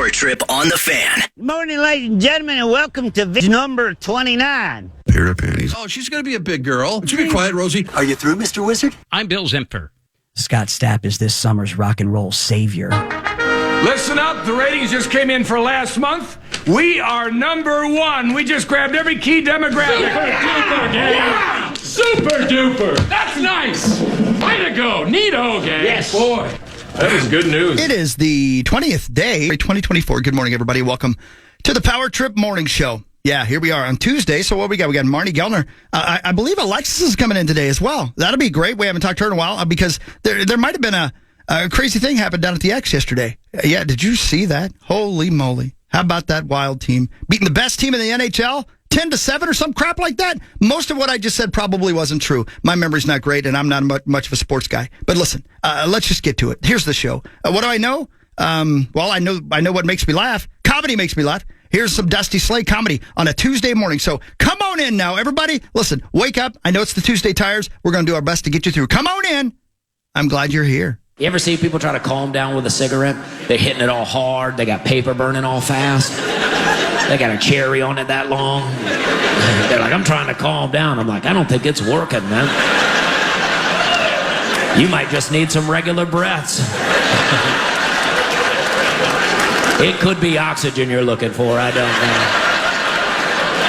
Power Trip on the Fan. Good morning, ladies and gentlemen, and welcome to number 29. Pair of panties. Oh, she's going to be a big girl. Would you be quiet, Rosie? Are you through, Mr. Wizard? I'm Bill Zimper. Scott Stapp is this summer's rock and roll savior. Listen up, the ratings just came in for last month. We are number one. We just grabbed every key demographic. Super duper, gang. Super duper. That's nice. Way to go. Neato, gang. Yes. Boy, that is good news. It is the 20th day, 2024. Good morning, everybody. Welcome to the Power Trip Morning Show. Yeah, here we are on Tuesday. So what we got? We got Marnie Gellner. I believe Alexis is coming in today as well. That'll be great. We haven't talked to her in a while because there might have been a crazy thing happened down at the X yesterday. Yeah, did you see that? Holy moly. How about that Wild team? Beating the best team in the NHL? 10-7 or some crap like that? Most of what I just said probably wasn't true. My memory's not great, and I'm not much of a sports guy. But listen, let's just get to it. Here's the show. What do I know? Well, I know what makes me laugh. Comedy makes me laugh. Here's some Dusty Slay comedy on a Tuesday morning. So come on in now, everybody. Listen, wake up. I know it's the Tuesday tires. We're going to do our best to get you through. Come on in. I'm glad you're here. You ever see people try to calm down with a cigarette? They're hitting it all hard. They got paper burning all fast. They got a cherry on it that long. They're like, I'm trying to calm down. I'm like, I don't think it's working, man. You might just need some regular breaths. It could be oxygen you're looking for. I don't know.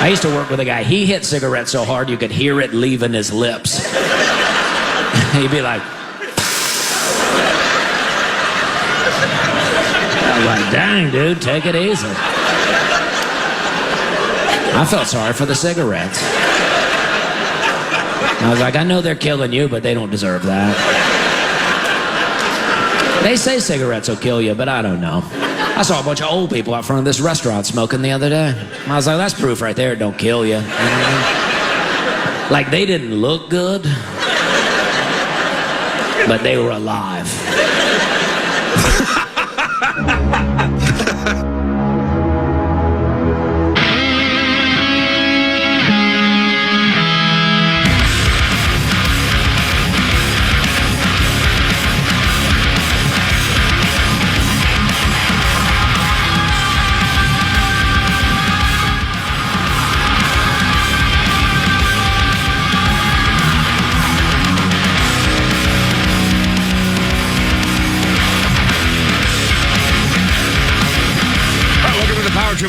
I used to work with a guy. He hit cigarettes so hard you could hear it leaving his lips. He'd be like, I'm like, dang, dude, take it easy. I felt sorry for the cigarettes. I was like, I know they're killing you, but they don't deserve that. They say cigarettes will kill you, but I don't know. I saw a bunch of old people out front of this restaurant smoking the other day. I was like, that's proof right there, it don't kill you. Like, they didn't look good, but they were alive.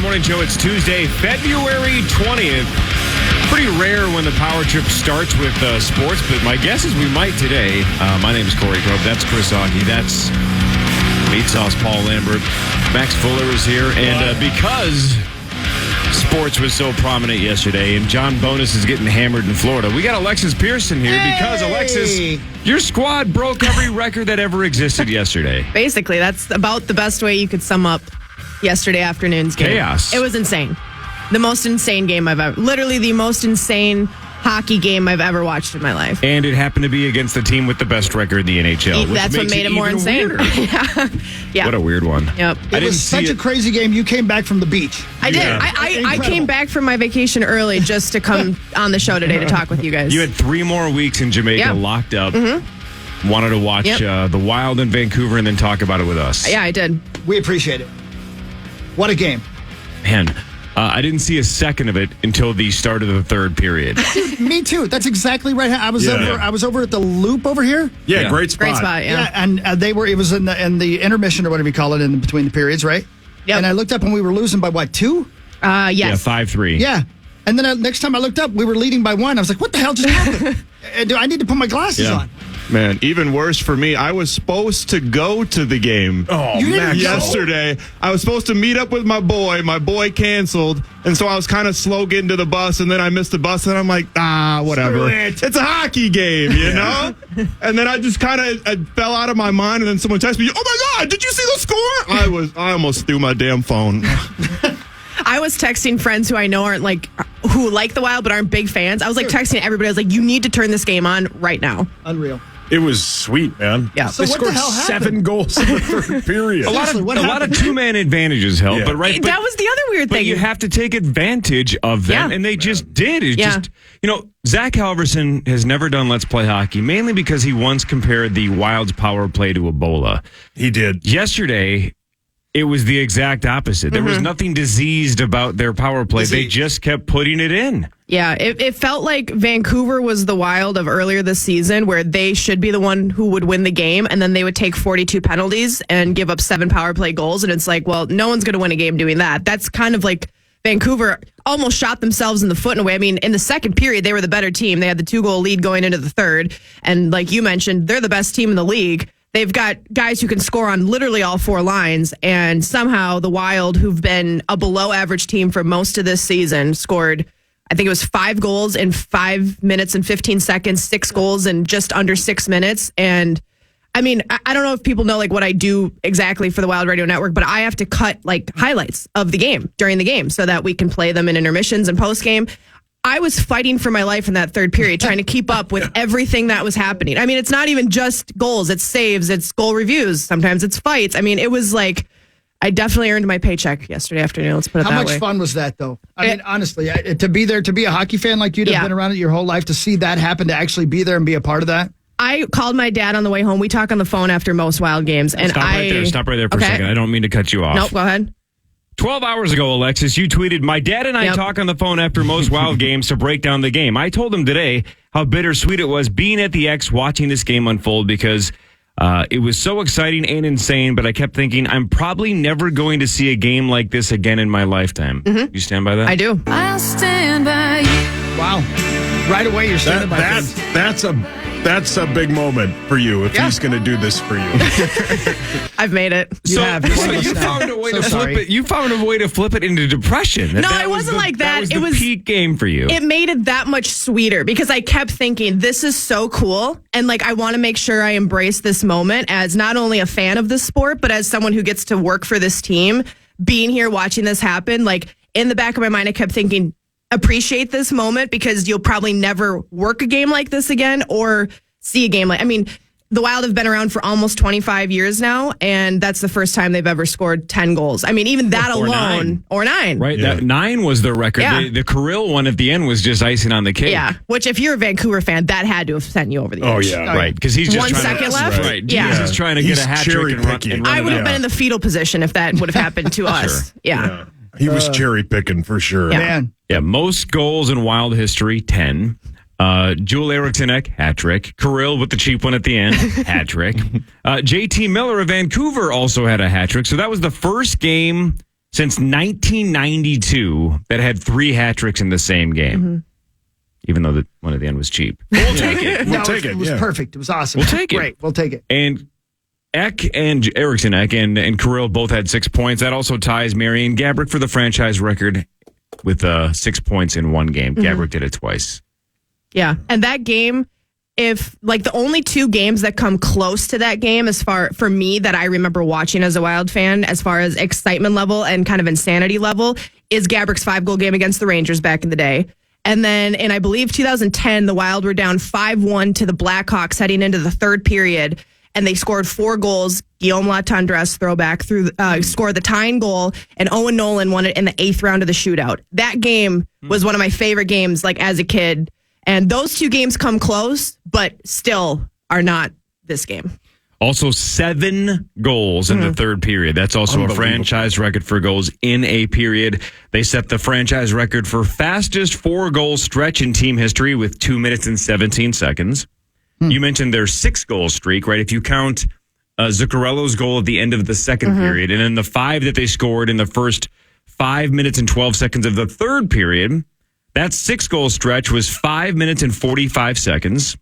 Morning Show. It's Tuesday, February 20th. Pretty rare when the Power Trip starts with sports, but my guess is we might today. My name is Corey Grove. That's Chris Augie. That's Meat Sauce Paul Lambert. Max Fuller is here. And because sports was so prominent yesterday and John Bonus is getting hammered in Florida, we got Alexis Pearson here because, Alexis, your squad broke every record that ever existed yesterday. Basically, that's about the best way you could sum up yesterday afternoon's game. Chaos. It was insane. The most insane game I've ever, literally the most insane hockey game I've ever watched in my life. And it happened to be against the team with the best record in the NHL. That's what made it more insane. Yeah. What a weird one. Yep. It was such a crazy game. You came back from the beach. I did. I came back from my vacation early just to come on the show today to talk with you guys. You had 3 more weeks in Jamaica locked up. Mm-hmm. Wanted to watch the Wild in Vancouver and then talk about it with us. Yeah, I did. We appreciate it. What a game. Man, I didn't see a second of it until the start of the third period. Dude, me too. That's exactly right. I was over at the Loop over here. Yeah, great spot. Great spot, yeah. And it was in the intermission or whatever you call it in between the periods, right? Yeah. And I looked up and we were losing by what, 2? Yes. Yeah, 5-3. Yeah. And then next time I looked up, we were leading by 1. I was like, what the hell just happened? Do I need to put my glasses on? Man, even worse for me. I was supposed to go to the game yesterday. I was supposed to meet up with my boy. My boy canceled. And so I was kind of slow getting to the bus, and then I missed the bus, and I'm like, whatever. It's a hockey game, you know? And then I just kind of fell out of my mind, and then someone texted me, oh, my God, did you see the score? I almost threw my damn phone. I was texting friends who I know who like the Wild but aren't big fans. I was texting everybody. I was like, you need to turn this game on right now. Unreal. It was sweet, man. Yeah. So they what scored the hell 7 goals in the third period. A lot of 2-man advantages help, that was the other weird thing. But you have to take advantage of them, and they just did. Zach Halverson has never done Let's Play Hockey, mainly because he once compared the Wild's power play to Ebola. He did. Yesterday, It was the exact opposite. There was nothing diseased about their power play. They just kept putting it in. Yeah, it felt like Vancouver was the Wild of earlier this season, where they should be the one who would win the game, and then they would take 42 penalties and give up 7 power play goals. And it's like, well, no one's going to win a game doing that. That's kind of like Vancouver almost shot themselves in the foot in a way. I mean, in the second period, they were the better team. They had the 2-goal lead going into the third. And like you mentioned, they're the best team in the league. They've got guys who can score on literally all 4 lines, and somehow the Wild, who've been a below-average team for most of this season, scored, I think it was 5 goals in 5 minutes and 15 seconds, 6 goals in just under 6 minutes. And, I mean, I don't know if people know, like, what I do exactly for the Wild Radio Network, but I have to cut, like, highlights of the game during the game so that we can play them in intermissions and post-game. I was fighting for my life in that third period, trying to keep up with everything that was happening. I mean, it's not even just goals. It's saves. It's goal reviews. Sometimes it's fights. I mean, it was like, I definitely earned my paycheck yesterday afternoon. Let's put it that way. How much fun was that, though? I mean, honestly, to be there, to be a hockey fan like you, to have been around it your whole life, to see that happen, to actually be there and be a part of that? I called my dad on the way home. We talk on the phone after most Wild games. And Stop right there for a second. I don't mean to cut you off. Nope, go ahead. 12 hours ago, Alexis, you tweeted, "My dad and I talk on the phone after most Wild games to break down the game. I told him today how bittersweet it was being at the X watching this game unfold because it was so exciting and insane, but I kept thinking, I'm probably never going to see a game like this again in my lifetime." You stand by that? I do. I'll stand by you. Wow. Right away, you're standing by things. That's a big moment for you if he's going to do this for you. I've made it. So you found a way to flip it. You found a way to flip it into depression. No, it wasn't like that. It was the peak game for you. It made it that much sweeter because I kept thinking, this is so cool. And like, I want to make sure I embrace this moment as not only a fan of the sport, but as someone who gets to work for this team. Being here, watching this happen, like in the back of my mind, I kept thinking, appreciate this moment because you'll probably never work a game like this again or see a game like, I mean, the Wild have been around for almost 25 years now, and that's the first time they've ever scored 10 goals. I mean, even that alone, or 9. Right, that 9 was their record. Yeah. The Kirill one at the end was just icing on the cake. Yeah, which if you're a Vancouver fan, that had to have sent you over the edge. Oh, yeah. Right, because he's just 1 second left. Right, Yeah. He's trying to get a hat trick and run I would have it been out. in the fetal position if that would have happened to us. Yeah. He was cherry picking for sure. Yeah. Man. Yeah, most goals in Wild history, 10. Joel Eriksson, hat trick. Kirill with the cheap one at the end, hat trick. JT Miller of Vancouver also had a hat trick. So that was the first game since 1992 that had 3 hat tricks in the same game. Even though the one at the end was cheap. But we'll take it. It was perfect. It was awesome. We'll take it. Great. We'll take it. And Eriksson and Kirill both had 6 points. That also ties Marian Gaborik for the franchise record with 6 points in one game. Gaborik did it twice. Yeah. And that game, if like the only 2 games that come close to that game as far for me that I remember watching as a Wild fan, as far as excitement level and kind of insanity level, is Gaborik's 5-goal game against the Rangers back in the day. And then in, I believe, 2010, the Wild were down 5-1 to the Blackhawks heading into the third period. And they scored 4 goals. Guillaume Latendresse, throwback, scored the tying goal, and Owen Nolan won it in the 8th round of the shootout. That game was one of my favorite games, like as a kid. And those 2 games come close, but still are not this game. Also, 7 goals in the third period. That's also a franchise record for goals in a period. They set the franchise record for fastest 4-goal stretch in team history with 2 minutes and 17 seconds. You mentioned their 6-goal streak, right? If you count Zuccarello's goal at the end of the second period, and then the 5 that they scored in the first 5 minutes and 12 seconds of the third period, that 6-goal stretch was 5 minutes and 45 seconds.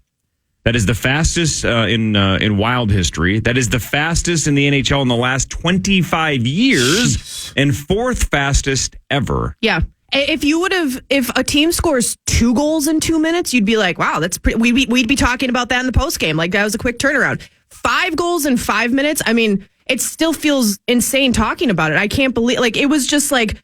That is the fastest in Wild history. That is the fastest in the NHL in the last 25 years, and 4th fastest ever. Yeah. If a team scores 2 goals in 2 minutes, you'd be like, wow, that's pretty. We'd be talking about that in the post game. Like that was a quick turnaround. 5 goals in 5 minutes. I mean, it still feels insane talking about it. I can't believe, like, it was just like,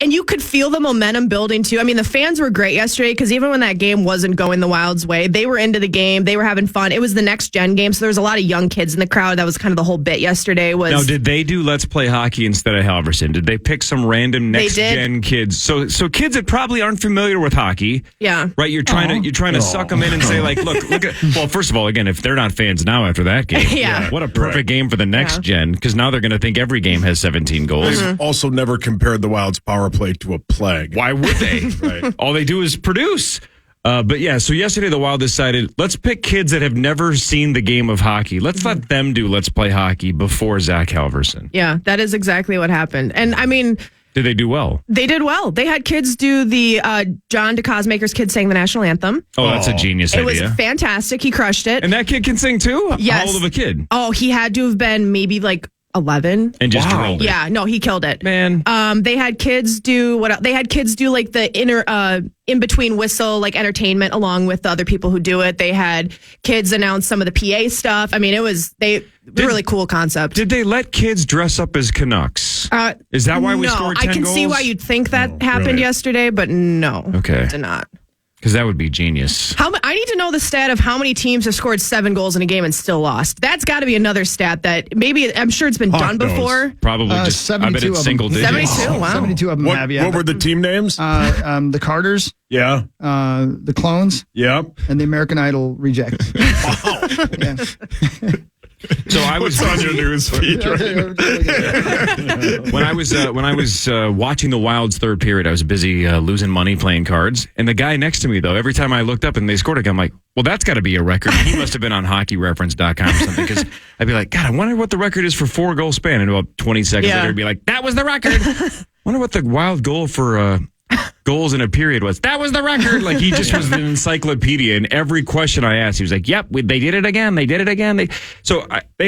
And you could feel the momentum building, too. I mean, the fans were great yesterday because even when that game wasn't going the Wild's way, they were into the game. They were having fun. It was the next-gen game, so there was a lot of young kids in the crowd. That was kind of the whole bit yesterday. Now, did they do Let's Play Hockey instead of Halverson? Did they pick some random next-gen kids? So kids that probably aren't familiar with hockey. Yeah. Right? You're trying to suck them in and say, like, look at... Well, first of all, again, if they're not fans now after that game, yeah. What a perfect game for the next gen, because now they're going to think every game has 17 goals. They've also never compared the Wild's power play to a plague. Why would they? Right. All they do is produce. But yeah, so yesterday the Wild decided, let's pick kids that have never seen the game of hockey. Let's let them do Let's Play Hockey before Zach Halverson. Yeah, that is exactly what happened. And I mean... Did they do well? They did well. They had kids do the John DeCosmaker's kids sang the national anthem. Oh, that's a genius idea. It was fantastic. He crushed it. And that kid can sing too? Yes. How old of a kid? Oh, he had to have been maybe like 11 and just drilled it. Yeah, no, he killed it, man. They had kids do They had kids do like the in between whistle like entertainment along with the other people who do it. They had kids announce some of the PA stuff. I mean, it was really cool concept. Did they let kids dress up as Canucks? Is that why we scored 10 goals? I can see why you'd think that happened yesterday, but no. Okay, it did not. Because that would be genius. I need to know the stat of how many teams have scored 7 goals in a game and still lost. That's got to be another stat that maybe I'm sure it's been done before. Probably just 72 I bet it's single digits. 72, wow. 72 of them have, yeah. What were the team names? The Carters. Yeah. The Clones. Yep. And the American Idol Rejects. Wow. Yeah. So I was on your news feed right when I was watching the Wild's third period. I was busy losing money playing cards, and the guy next to me though, every time I looked up and they scored a goal, I'm like, well, that's got to be a record. He must have been on hockeyreference.com or something, because I'd be like, God, I wonder what the record is for 4-goal span, and about 20 seconds later, I'd be like, that was the record. Wonder what the Wild goal for goals in a period was. That was the record. Like, he just was an encyclopedia, and every question I asked, he was like, yep, they did it again. They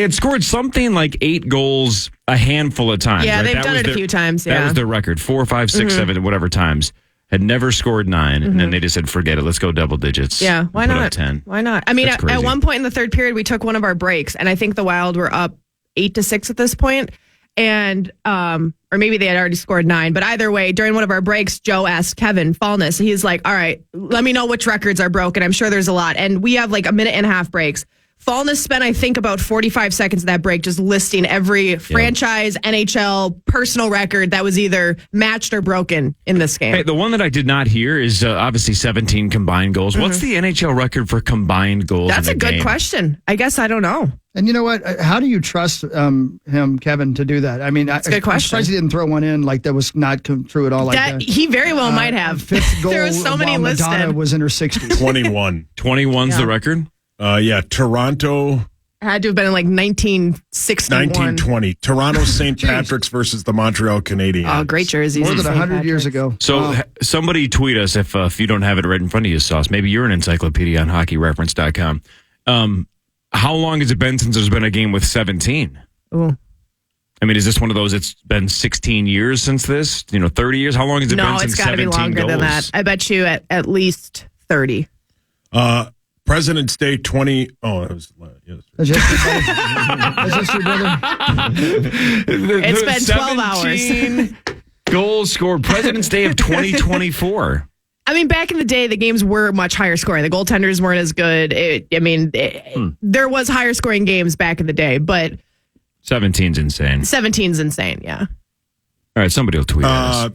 had scored something like 8 goals a handful of times. Yeah, right? they've done it a few times. Yeah, that was their record. 4, 5, 6, 7, whatever times. Had never scored 9, and then they just said, forget it. Let's go double digits. Yeah, why not? 10. Why not? I mean, at one point in the third period, we took one of our breaks, and I think the Wild were up 8-6 at this point. And, or maybe they had already scored 9. But either way, during one of our breaks, Joe asked Kevin Fallness, he's like, all right, let me know which records are broken. I'm sure there's a lot. And we have like a minute and a half breaks. Fallness spent, I think, about 45 seconds of that break just listing every franchise, NHL, personal record that was either matched or broken in this game. Hey, the one that I did not hear is obviously 17 combined goals. What's the NHL record for combined goals? That's a good question. I guess I don't know. And you know what? How do you trust him, Kevin, to do that? I mean, that's a good question. I'm surprised he didn't throw one in like that was not true at all. Like that. He very well might have. Fifth goal. There was so many listed. Madonna was in her 60s. 21. 21's the record? Yeah, Toronto. Had to have been in like 1961. 1920. Toronto St. Patrick's versus the Montreal Canadiens. Oh, great jerseys. More than 100 years ago. So somebody tweet us if you don't have it right in front of you, Sauce. Maybe you're an encyclopedia on hockeyreference.com. How long has it been since there's been a game with 17? Ooh. I mean, is this one of those, it's been 16 years since this? 30 years? How long has it been since 17 goals? No, it's got to be longer than that. I bet you at least 30. President's Day 20. Oh, it was. Yes. Is this your brother? It's been 12 hours. Goals scored President's Day of 2024. I mean, back in the day, the games were much higher scoring. The goaltenders weren't as good. There was higher scoring games back in the day, but 17's insane. 17's insane, yeah. All right, somebody will tweet at us.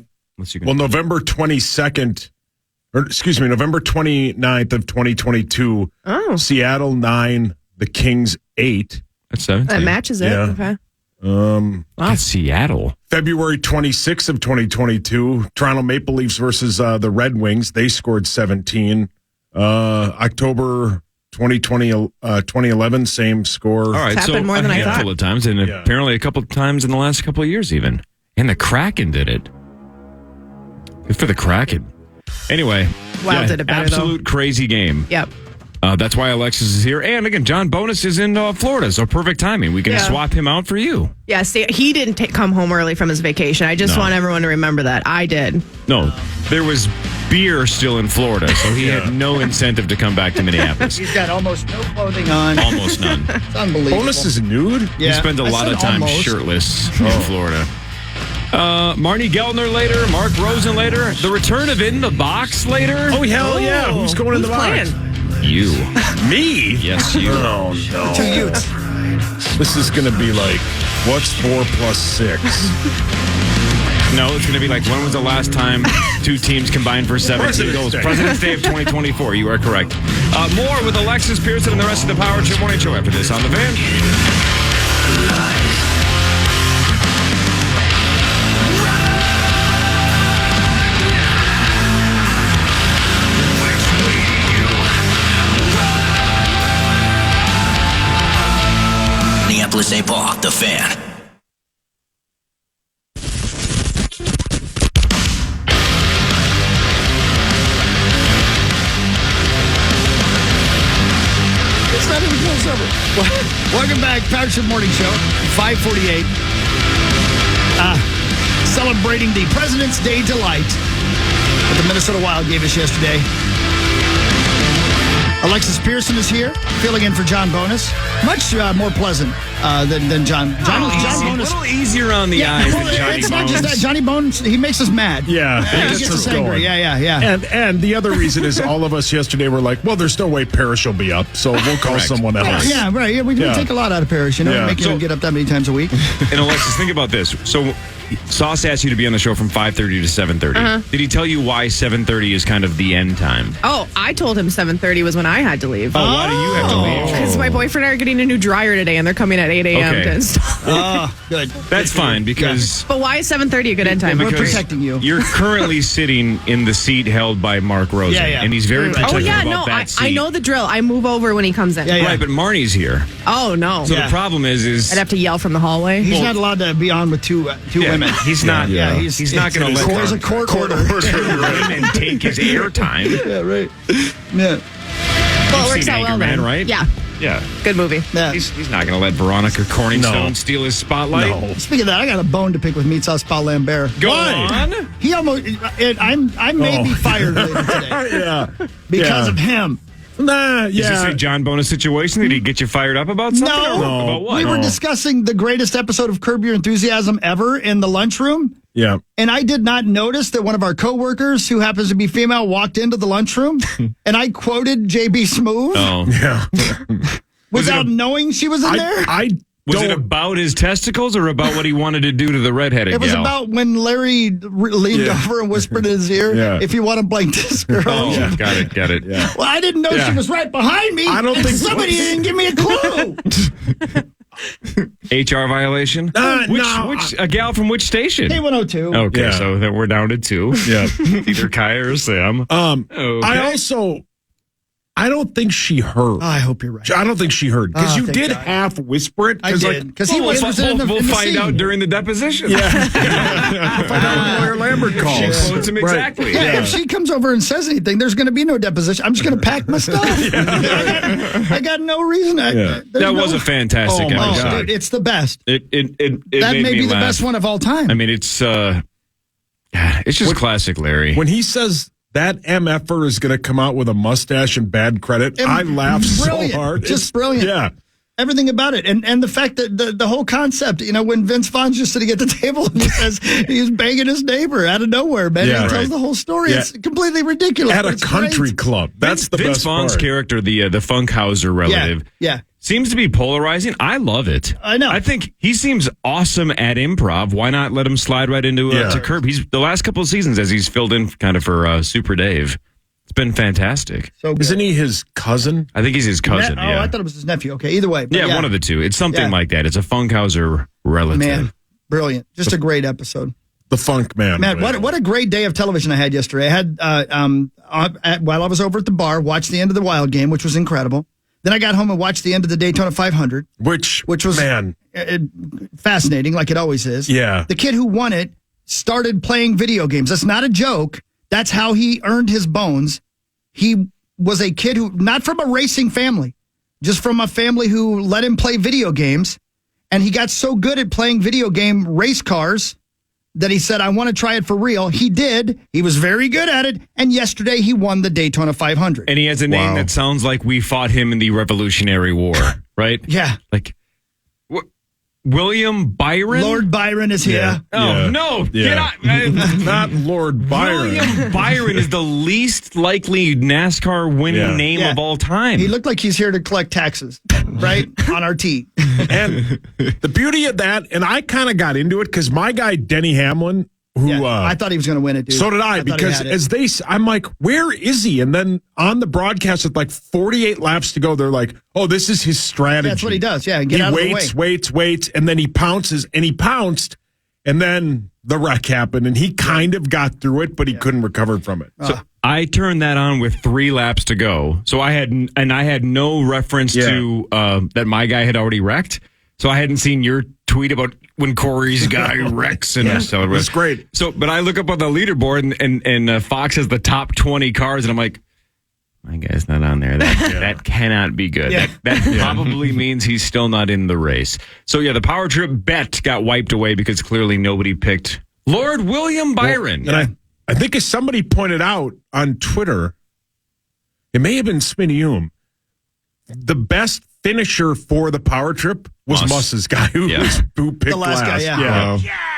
November 22nd, November 29th of 2022, Seattle 9, the Kings 8. That's 17. That matches it. Yeah. Okay. That's Seattle. February 26th of 2022, Toronto Maple Leafs versus the Red Wings. They scored 17. October 2011, same score. All right, it's happened more than I thought. A handful of times, and apparently a couple of times in the last couple of years even. And the Kraken did it. Good for the Kraken. Anyway, Wild did it better, absolute crazy game. Yep. That's why Alexis is here. And again, John Bonus is in Florida, so perfect timing. We can swap him out for you. Yeah, see, he didn't come home early from his vacation. I just want everyone to remember that. I did. No, there was beer still in Florida, so he had no incentive to come back to Minneapolis. He's got almost no clothing on. Almost none. It's unbelievable. Bonus is nude? Yeah. He spends a lot of time shirtless in Florida. Marnie Geltner later, Mark Rosen later, the return of In the Box later. Oh, hell yeah. Who's going in the box? You. Me? Yes, you. Oh, no. 2 Utes. This is going to be like, what's 4 plus 6? No, it's going to be like, when was the last time 2 teams combined for 17 goals? President's Day of 2024. You are correct. More with Alexis Pearson and the rest of the Power Trip Morning Show after this on the Van. Minneapolis, St. Paul, the Fan. It's not even close over. Welcome back, Power Trip Morning Show, 548. Celebrating the President's Day delight that the Minnesota Wild gave us yesterday. Alexis Pearson is here, filling in for John Bonus. Much more pleasant than John. John Bonus. A little easier on the eyes than Johnny it's Bones. not just that. Johnny Bones, he makes us mad. Yeah. He gets us angry. Yeah. And the other reason is all of us yesterday were like, well, there's no way Parrish will be up, so we'll call someone else. Yeah, right. Yeah, we take a lot out of Parrish. We make him get up that many times a week. And Alexis, think about this. So Sauce asked you to be on the show from 5:30 to 7:30. Did he tell you why 7:30 is kind of the end time? Oh, I told him 7:30 was when I had to leave. Oh, why do you have to leave? Because my boyfriend and I are getting a new dryer today, and they're coming at 8 a.m. to install. Good. That's fine because... But why is 7:30 a good end time? We're protecting you. You're currently sitting in the seat held by Mark Rosen. Yeah. And he's very particular about that I seat. know the drill. I move over when he comes in. Yeah. Right, but Marnie's here. Oh, no. So the problem is... I'd have to yell from the hallway. He's not allowed to be on with two women. He's not. Yeah, he's not going to let There's a court order. women take his airtime. Yeah, right. Yeah. Well, it You've works seen out well Anchorman, then. right? Yeah. Yeah. Good movie. Yeah. He's not going to let Veronica Corningstone steal his spotlight. No. Speaking of that, I got a bone to pick with Meat Sauce Paul Lambert. Go on. He almost. I may be fired later today. Because of him. Nah, Is this a John Bonus situation? Did he get you fired up about something? No. About what? We were discussing the greatest episode of Curb Your Enthusiasm ever in the lunchroom. Yeah. And I did not notice that one of our coworkers, who happens to be female, walked into the lunchroom, and I quoted JB Smoove without knowing she was in there. Was it about his testicles or about what he wanted to do to the redheaded It was gal? about when Larry leaned over and whispered in his ear, if you want to blank this girl. Oh, got it. Yeah. Well, I didn't know she was right behind me. I don't think somebody didn't give me a clue. HR violation? Which a gal from which station? K102. Okay, so then we're down to 2. Yeah. Either Kaya or Sam. Okay. I don't think she heard. Oh, I hope you're right. I don't think she heard because you thank did God. half whisper it. I did because he was in the We'll find scene. out during the deposition. We'll find out when Lawyer Lambert calls. She quotes him exactly. Yeah, if she comes over and says anything, there's going to be no deposition. I'm just going to pack my stuff. I got no reason. That was a fantastic episode. Dude, it's the best. It That made may me be the laugh. best one of all time. I mean, it's just classic Larry. When he says that MFer is going to come out with a mustache and bad credit, I laugh so hard. Just brilliant. Yeah. Everything about it. And the fact that the whole concept, when Vince Vaughn's just sitting at the table and he says he's banging his neighbor out of nowhere, man. Yeah, he tells the whole story. Yeah. It's completely ridiculous. At a It's country great. club. That's the Vince best Vaughn's part. character, the Funkhauser relative, Yeah. seems to be polarizing. I love it. I know. I think he seems awesome at improv. Why not let him slide right into to Curb? He's the last couple of seasons as he's filled in kind of for Super Dave. It's been fantastic. So good. Isn't he his cousin? I think he's his cousin. I thought it was his nephew. Okay, either way. But One of the two. It's something like that. It's a Funkhauser relative. Man, brilliant. Just a great episode. The Funk Man. Man, what a great day of television I had yesterday. I had, while I was over at the bar, watched the end of the Wild game, which was incredible. Then I got home and watched the end of the Daytona 500. Which was fascinating, like it always is. Yeah. The kid who won it started playing video games. That's not a joke. That's how he earned his bones. He was a kid who, not from a racing family, just from a family who let him play video games. And he got so good at playing video game race cars that he said, I want to try it for real. He did. He was very good at it. And yesterday he won the Daytona 500. And he has a name that sounds like we fought him in the Revolutionary War, right? Yeah. Like, William Byron? Lord Byron is here. Oh, no. Get out. Not Lord Byron. William Byron is the least likely NASCAR winning name of all time. He looked like he's here to collect taxes, right? On our tee. And the beauty of that, and I kind of got into it because my guy, Denny Hamlin, who I thought he was going to win it, dude. So did I because I'm like, where is he? And then on the broadcast with like 48 laps to go, they're like, oh, this is his strategy. That's what he does. Yeah, get out of the way. waits, and then he pounces, and he pounced, and then the wreck happened, and he kind of got through it, but he couldn't recover from it. So I turned that on with 3 laps to go. So I had no reference to that my guy had already wrecked. So I hadn't seen your tweet about when Corey's guy wrecks and so it was great. So, but I look up on the leaderboard and Fox has the top 20 cars, and I'm like, my guy's not on there. That cannot be good. Yeah. That probably means he's still not in the race. So yeah, the Power Trip bet got wiped away because clearly nobody picked Lord William Byron. Well, and I think as somebody pointed out on Twitter, it may have been Smitty Hume, the best finisher for the Power Trip was Muss's guy who picked the last guy. Yeah.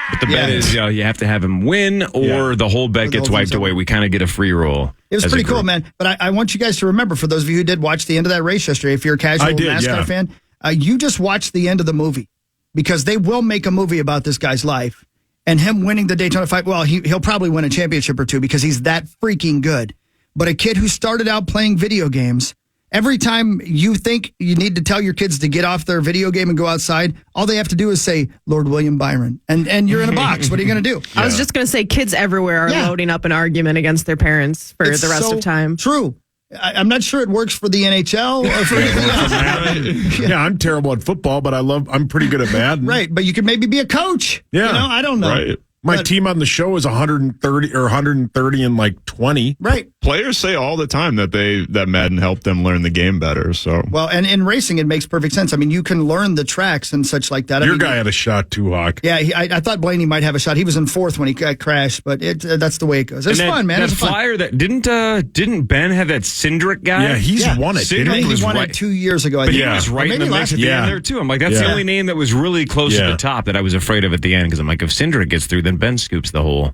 But the bet is you have to have him win or the whole bet gets wiped away. We kind of get a free roll. It was pretty cool, man. But I want you guys to remember, for those of you who did watch the end of that race yesterday, if you're a casual NASCAR fan, you just watched the end of the movie because they will make a movie about this guy's life and him winning the Daytona 5. Well, he'll probably win a championship or two because he's that freaking good. But a kid who started out playing video games, every time you think you need to tell your kids to get off their video game and go outside, all they have to do is say, Lord William Byron. And you're in a box. What are you going to do? I was just going to say kids everywhere are loading up an argument against their parents for the rest of time. True. I'm not sure it works for the NHL or for anything else. I'm terrible at football, but I'm pretty good at Madden. Right, but you could maybe be a coach. Yeah. You know, I don't know. Right. My team on the show is 130 or 130 and like 20. Right. Players say all the time that Madden helped them learn the game better. So well, and in racing, it makes perfect sense. I mean, you can learn the tracks and such like that. Your guy had a shot too, Hawk. Yeah, I thought Blaney might have a shot. He was in 4th when he got crashed, but that's the way it goes. It's fun, man. That flyer that didn't Ben have that Cindric guy? Yeah, he's won it. He won it 2 years ago. But he was right in the mix at the end there too. I'm like, that's the only name that was really close to the top that I was afraid of at the end because I'm like, if Cindric gets through, then Ben scoops the whole.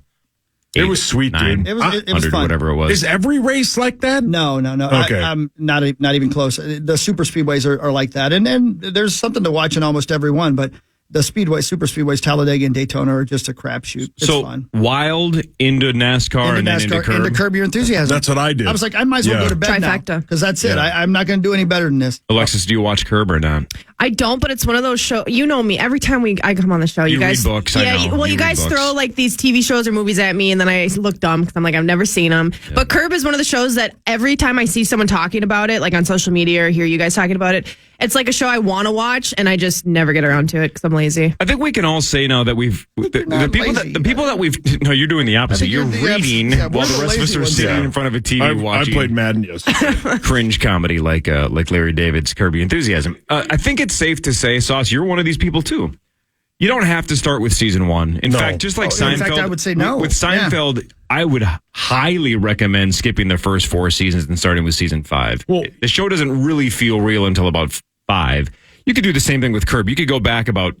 It was sweet, dude. It was fun. Whatever it was. Is every race like that? No. Okay. I'm not even close. The super speedways are like that, and there's something to watch in almost every one. But the super speedways, Talladega and Daytona, are just a crapshoot. It's fun. Wild into NASCAR and then into Curb. Into Curb Your Enthusiasm. That's what I did. I was like, I might as well go to bed Trifecta. because that's it. I'm not going to do any better than this. Alexis, do you watch Curb or not? I don't, but it's one of those shows. You know me. Every time I come on the show, you guys read books. I know. Well, you guys throw like these TV shows or movies at me, and then I look dumb because I'm like, I've never seen them. Yeah. But Curb is one of the shows that every time I see someone talking about it, like on social media or hear you guys talking about it, it's like a show I want to watch, and I just never get around to it because I'm lazy. I think we can all say now that we've the people that we've. No, you're doing the opposite. You're reading while the rest of us are sitting in front of a TV watching. I played Madden yesterday. Cringe comedy like Larry David's Curb Your Enthusiasm. I think it's safe to say, Sauce, you're one of these people too. You don't have to start with season 1. In fact, just like Seinfeld, in fact, I would say no. With Seinfeld, I would highly recommend skipping the first 4 seasons and starting with season 5. Well, the show doesn't really feel real until about 5. You could do the same thing with Curb. You could go back about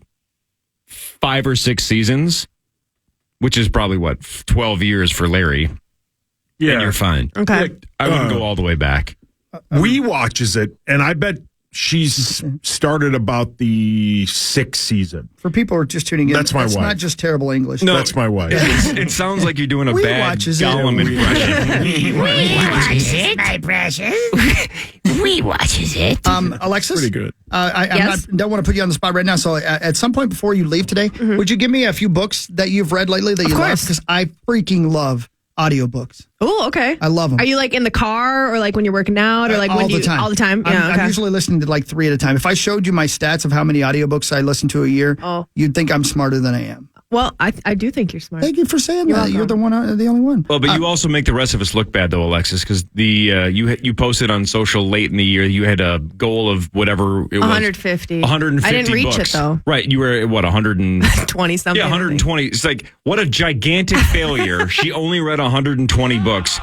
5 or 6 seasons, which is probably 12 years for Larry. Yeah, and you're fine. Okay, I wouldn't go all the way back. We watches it, and I bet she's started about the 6th season. For people who are just tuning in, that's my wife. It's not just terrible English. No, that's my wife. It sounds like you're doing a bad Gollum impression. We watches it, my precious. We watches it. Alexis? Pretty good. I don't want to put you on the spot right now, so at some point before you leave today, would you give me a few books that you've read lately that you love? Because I freaking love audiobooks. Oh, okay. I love them. Are you like in the car or like when you're working out or like all the time? All the time? Yeah, I'm usually listening to like 3 at a time. If I showed you my stats of how many audiobooks I listen to a year, you'd think I'm smarter than I am. Well, I do think you're smart. Thank you for saying that. Welcome. You're the only one. Well, but you also make the rest of us look bad, though, Alexis, because you posted on social late in the year you had a goal of whatever it was. 150. 150 I didn't reach books. it, though. Right. You were at, 120 something. Yeah, 120. It's like, what a gigantic failure. She only read 120 books.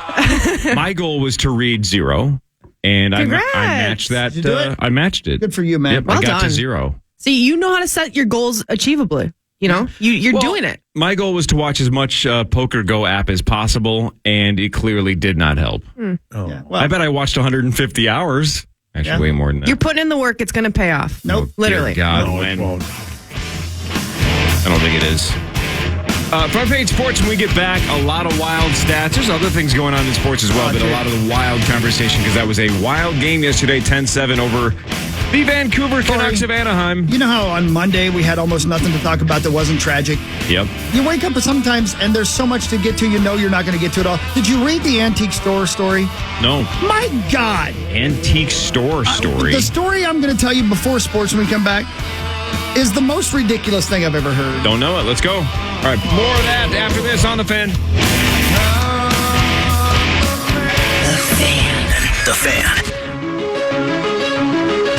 My goal was to read 0. And I matched that. Did you do it? I matched it. Good for you, man. Yep, Well I got done. to 0. See, you know how to set your goals achievably. You know, you're doing it. My goal was to watch as much Poker Go app as possible, and it clearly did not help. Yeah, well, I bet I watched 150 hours. Actually, way more than that. You're putting in the work. It's going to pay off. Nope. Literally. Dear God, No, when? it won't. I don't think it is. Front page sports, when we get back, a lot of wild stats. There's other things going on in sports as well, but a lot of the wild conversation because that was a wild game yesterday, 10-7 over the Vancouver Canucks of Anaheim. you know how on Monday we had almost nothing to talk about that wasn't tragic? Yep. You wake up sometimes and there's so much to get to, you know you're not going to get to it all. Did you read the antique store story? No. My God. Antique store story. The story I'm going to tell you before sports when we come back is the most ridiculous thing I've ever heard. Don't know it. Let's go. All right, more of that after this on The Fan. The Fan.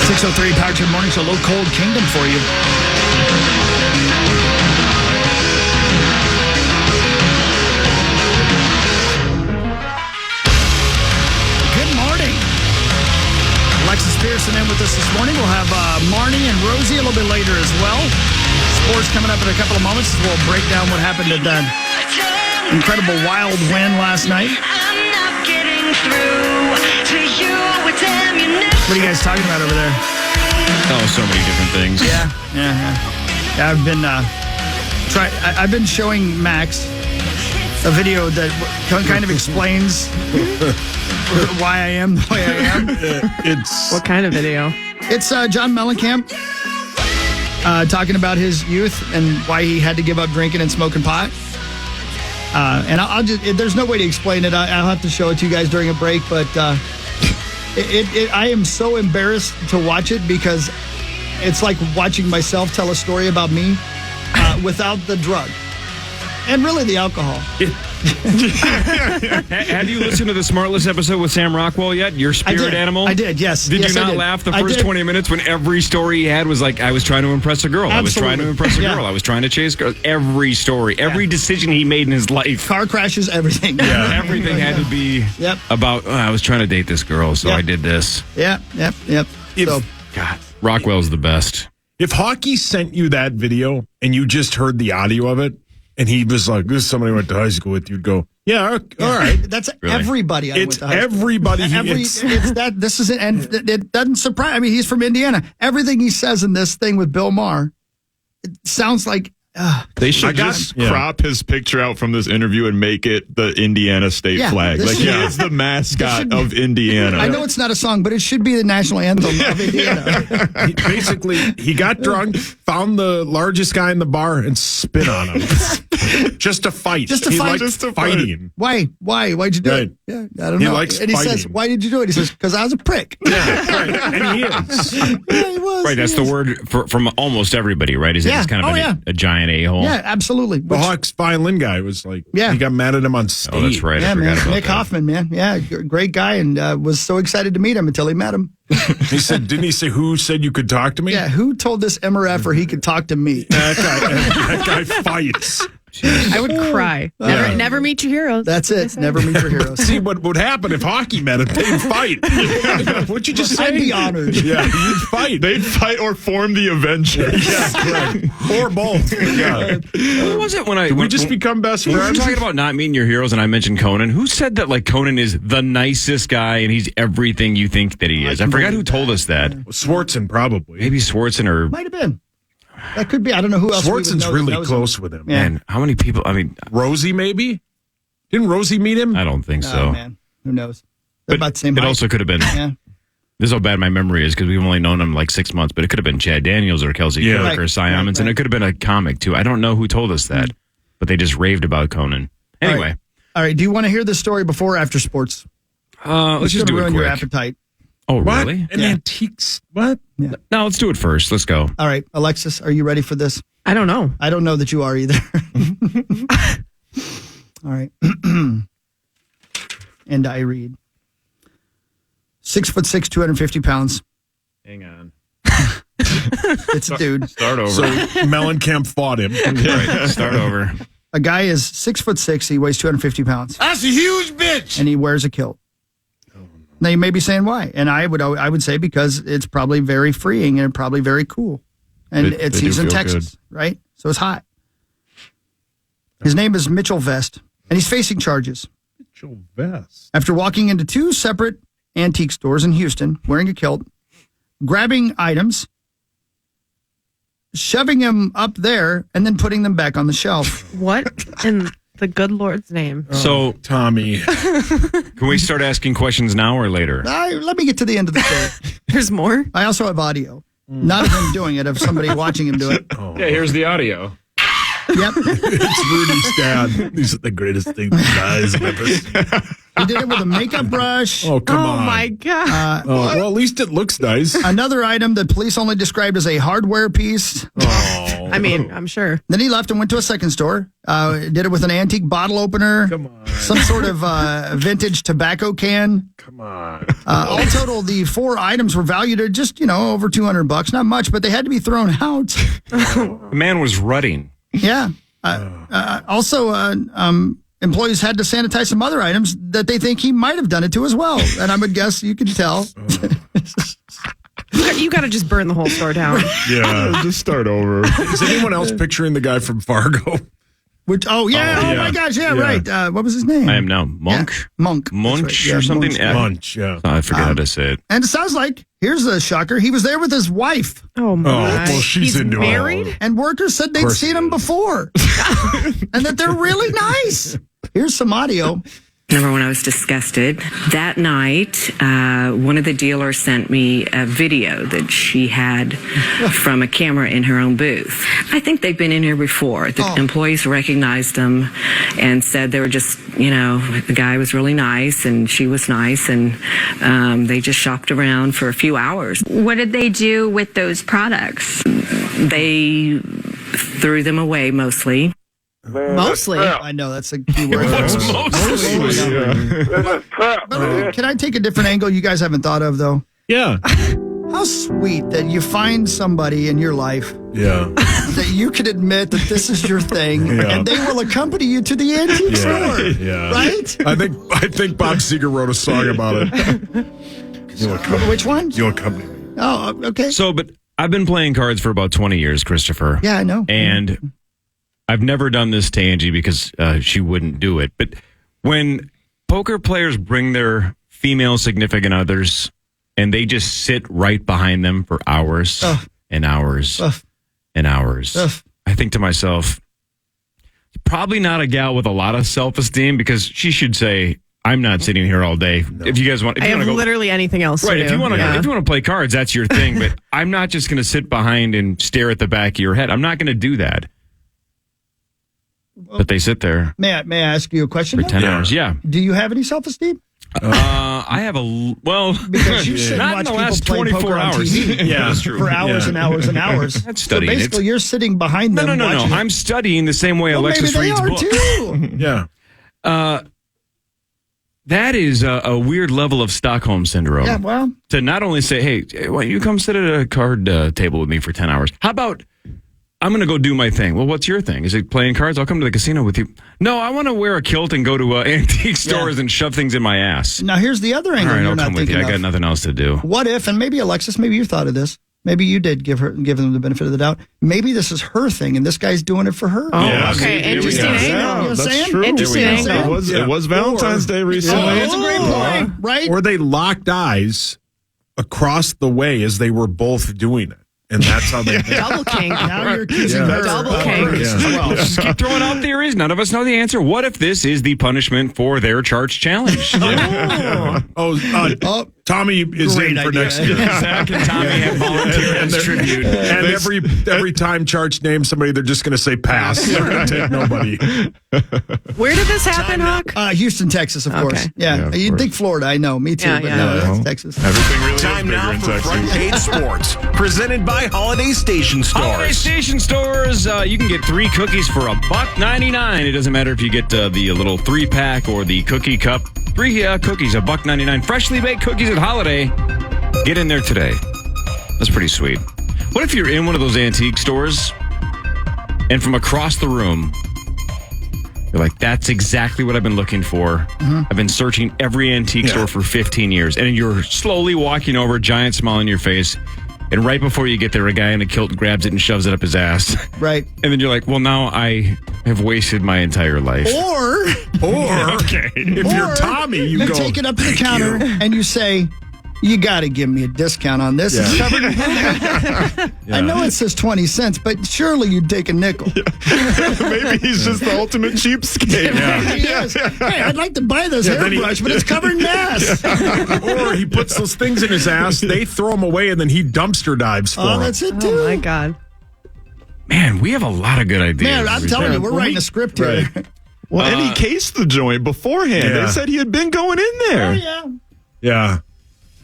6:03 Power Trip Morning Show, Low Cold Kingdom for you. Good morning. Alexis Pearson in with us this morning. We'll have Marnie and Rosie a little bit later as well. Sports coming up in a couple of moments. We'll break down what happened at that incredible wild win last night. What are you guys talking about over there? Oh, so many different things. Yeah, I've been showing Max a video that kind of explains why I am the way I am. It's What kind of video? It's John Mellencamp talking about his youth and why he had to give up drinking and smoking pot. And I'll just, there's no way to explain it. I'll have to show it to you guys during a break, but I am so embarrassed to watch it because it's like watching myself tell a story about me without the drug and really the alcohol. Have you listened to the Smartless episode with Sam Rockwell yet? Your spirit animal? I did, yes. Did Yes, you I not did. laugh the I first did. 20 minutes when every story he had was like, I was trying to impress a girl. I was trying to impress a Yeah. girl. I was trying to chase girls. Every story, every decision he made in his life. Car crashes, everything. Everything had to be about, I was trying to date this girl, so I did this. Yep. So, God, Rockwell's the best. if Hockey sent you that video and you just heard the audio of it, and he was like, "This is somebody I went to high school with," you'd go, "Yeah, all right." That's Really? everybody. I went It's to high school. everybody. It's that. This is it, and it doesn't surprise. I mean, he's from Indiana. Everything he says in this thing with Bill Maher, it sounds like. They should just crop his picture out from this interview and make it the Indiana state flag. Like he is the mascot of Indiana. I know it's not a song, but it should be the national anthem of Indiana. Basically, he got drunk, found the largest guy in the bar, and spit on him. Just to fight. Just to he fight. liked Just to fighting. Why? Why'd you do Right. it? Yeah, I don't He know. likes and he says, fighting. "Why did you do it?" He says, "Because I was a prick." Yeah, right. And he is. Yeah, he was. Right, that's he the is. word from almost everybody, right? Is that Yeah. he's kind of Oh, yeah. a giant a-hole? Yeah, absolutely. The Hawks violin guy was like, Yeah. he got mad at him on stage. Oh, that's right. Yeah, I forgot man. about Nick that. Hoffman, man. Yeah, great guy, and was so excited to meet him until he met him. He said, didn't he say, "Who said you could talk to me?" Yeah, who told this MRF he could talk to me? That guy fights. I would cry. Never meet your heroes. That's it. Never meet your heroes. See what would happen if Hockey met him? They'd fight. What'd you just say? I'd be honored. Yeah, you'd fight. They'd fight or form the Avengers. Yeah, correct. Or both. Yeah. Who was it when I... Did we when- just become best We were friends? talking about not meeting your heroes, and I mentioned Conan. Who said that, like, Conan is the nicest guy and he's everything you think that he is? I forgot who told us that. Swartzen, probably. Maybe Swartzen or... Might have been. That could be. I don't know who else. Swartzen's really close with him. Yeah. Man, how many people... I mean, Rosie, maybe? Didn't Rosie meet him? I don't think Oh so. man, who knows? They're about the same It height. also could have been... Yeah. This is how bad my memory is because we've only known him like 6 months, but it could have been Chad Daniels or Kelsey Yeah. Kirk Right. or Cy Amundsen. Right. It could have been a comic, too. I don't know who told us that, but they just raved about Conan. Anyway, All right. Do you want to hear this story before or after sports? let's It's just gonna do it ruin your quick. appetite. Oh, What? really? An antiques? What? No, let's do it first. Let's go. All right, Alexis, are you ready for this? I don't know. I don't know that you are either. All right. And I read 6'6", 250 pounds. Hang on. It's a dude. Start over. So Mellencamp fought him. Right, start over. A guy is 6'6". He weighs 250 pounds. That's a huge bitch. And he wears a kilt. Now you may be saying why, and I would say because it's probably very freeing and probably very cool. And They he's do in feel Texas, right? So it's hot. His name is Mitchell Vest, and he's facing charges. Mitchell Vest. After walking into 2 separate antique stores in Houston, wearing a kilt, grabbing items, shoving them up there, and then putting them back on the shelf. What in the good Lord's name? So, Tommy. Can we start asking questions now or later? Let me get to the end of the story. There's more? I also have audio. Not of him doing it, of somebody watching him do it. Yeah, here's the audio. Yep. It's Rudy's dad. These are the greatest things guys have ever seen. He did it with a makeup brush. Oh, come on. Oh, my God. Well, at least it looks nice. Another item that police only described as a hardware piece. Oh. I mean, I'm sure. Then he left and went to a second store. Did it with an antique bottle opener. Come on. Some sort of vintage tobacco can. Come on. All total, the 4 items were valued at just, over $200. Not much, but they had to be thrown out. The man was rutting. Yeah. Also, employees had to sanitize some other items that they think he might have done it to as well. And I would guess you can tell. You got to just burn the whole store down. Yeah. Just start over. Is anyone else picturing the guy from Fargo? Oh my gosh, yeah, right. What was his name? I am now Monk. Yeah, Monk. Munch That's right. Yeah, or something? Munch. Munch, yeah. I forget how to say it. And it sounds like, here's the shocker, he was there with his wife. Oh, my. well, she's He's into it. married? And workers said they'd course seen he him is. before. And that they're really nice. Here's some audio. Number one, I was disgusted. That night, one of the dealers sent me a video that she had from a camera in her own booth. I think they've been in here before. The employees recognized them and said they were just, the guy was really nice and she was nice, and they just shopped around for a few hours. What did they do with those products? They threw them away mostly. Mostly. I know, that's a key word. But can I take a different angle you guys haven't thought of, though? Yeah. How sweet that you find somebody in your life Yeah. that you can admit that this is your thing, Yeah. and they will accompany you to the antique store. Yeah. Right? I think Bob Seger wrote a song about it. Which one? You'll accompany me. Oh, okay. So, but I've been playing cards for about 20 years, Christopher. Yeah, I know. And I've never done this to Angie because she wouldn't do it. But when poker players bring their female significant others and they just sit right behind them for hours and hours and hours, I think to myself, probably not a gal with a lot of self-esteem, because she should say, I'm not sitting here all day. No. If you guys want, I have literally anything else to do. If you want to play cards, that's your thing. But I'm not just going to sit behind and stare at the back of your head. I'm not going to do that. But they sit there. May I ask you a question? For 10 hours, yeah. Do you have any self-esteem? I have because you sit and not watch in the people last play 24 poker on hours. TV Yeah, that's true. for hours and hours and hours. That's So studying. basically, you're sitting behind them. No. watching it. I'm studying the same way Alexis maybe they reads are books. too. Yeah. That is a weird level of Stockholm syndrome. Yeah, well. To not only say, hey, why don't you come sit at a card table with me for 10 hours? How about, I'm going to go do my thing. Well, what's your thing? Is it playing cards? I'll come to the casino with you. No, I want to wear a kilt and go to antique stores and shove things in my ass. Now, here's the other All angle right, you're I'll not come with thinking you. I got of. nothing else to do. What if, and maybe Alexis, maybe you thought of this. Maybe you did give them the benefit of the doubt. Maybe this is her thing, and this guy's doing it for her. Oh, Yeah. okay. Interesting angle. You know what I'm That's saying? true. Interesting angle. It was Valentine's Day recently. That's a great point, right? Or they locked eyes across the way as they were both doing it. And that's how they Double king. Now you're accusing her. Double of king. hers as well. Just keep throwing out theories. None of us know the answer. What if this is the punishment for their charge challenge? Tommy is Great in for idea. next year. Zach and Tommy have volunteered as tribute. And every time Charge names somebody, they're just going to say pass. They're going to take nobody. Where did this happen, Hawk? Houston, Texas, of course. Yeah, of you'd course. think Florida. I know. Me too. Yeah, but yeah. no, that's Texas. Everything really Time is now bigger for in Front Texas. Page Sports, presented by Holiday Station Holiday Stores. Station Stores, you can get 3 cookies for $1.99. It doesn't matter if you get the little 3-pack or the cookie cup. 3 cookies, $1.99. Freshly baked cookies at Holiday. Get in there today. That's pretty sweet. What if you're in one of those antique stores and from across the room, you're like, that's exactly what I've been looking for. I've been searching every antique store for 15 years. And you're slowly walking over, giant smile on your face. And right before you get there, a guy in a kilt grabs it and shoves it up his ass. Right. And then you're like, well, now I have wasted my entire life. Or okay. If you're Tommy, you go, take it up to the counter and you say, you got to give me a discount on this. It's covered in I know it says 20 cents, but surely you'd take a nickel. Maybe he's just the ultimate cheapskate. Yes. Hey, I'd like to buy this hairbrush, but it's covered in ass. Or he puts those things in his ass, they throw them away, and then he dumpster dives for them. That's it, too. Oh, my God. Man, we have a lot of good ideas. Man, I'm telling you, we're writing a script here. Right. Well, and he cased the joint beforehand. Yeah. They said he had been going in there. Oh, yeah. Yeah.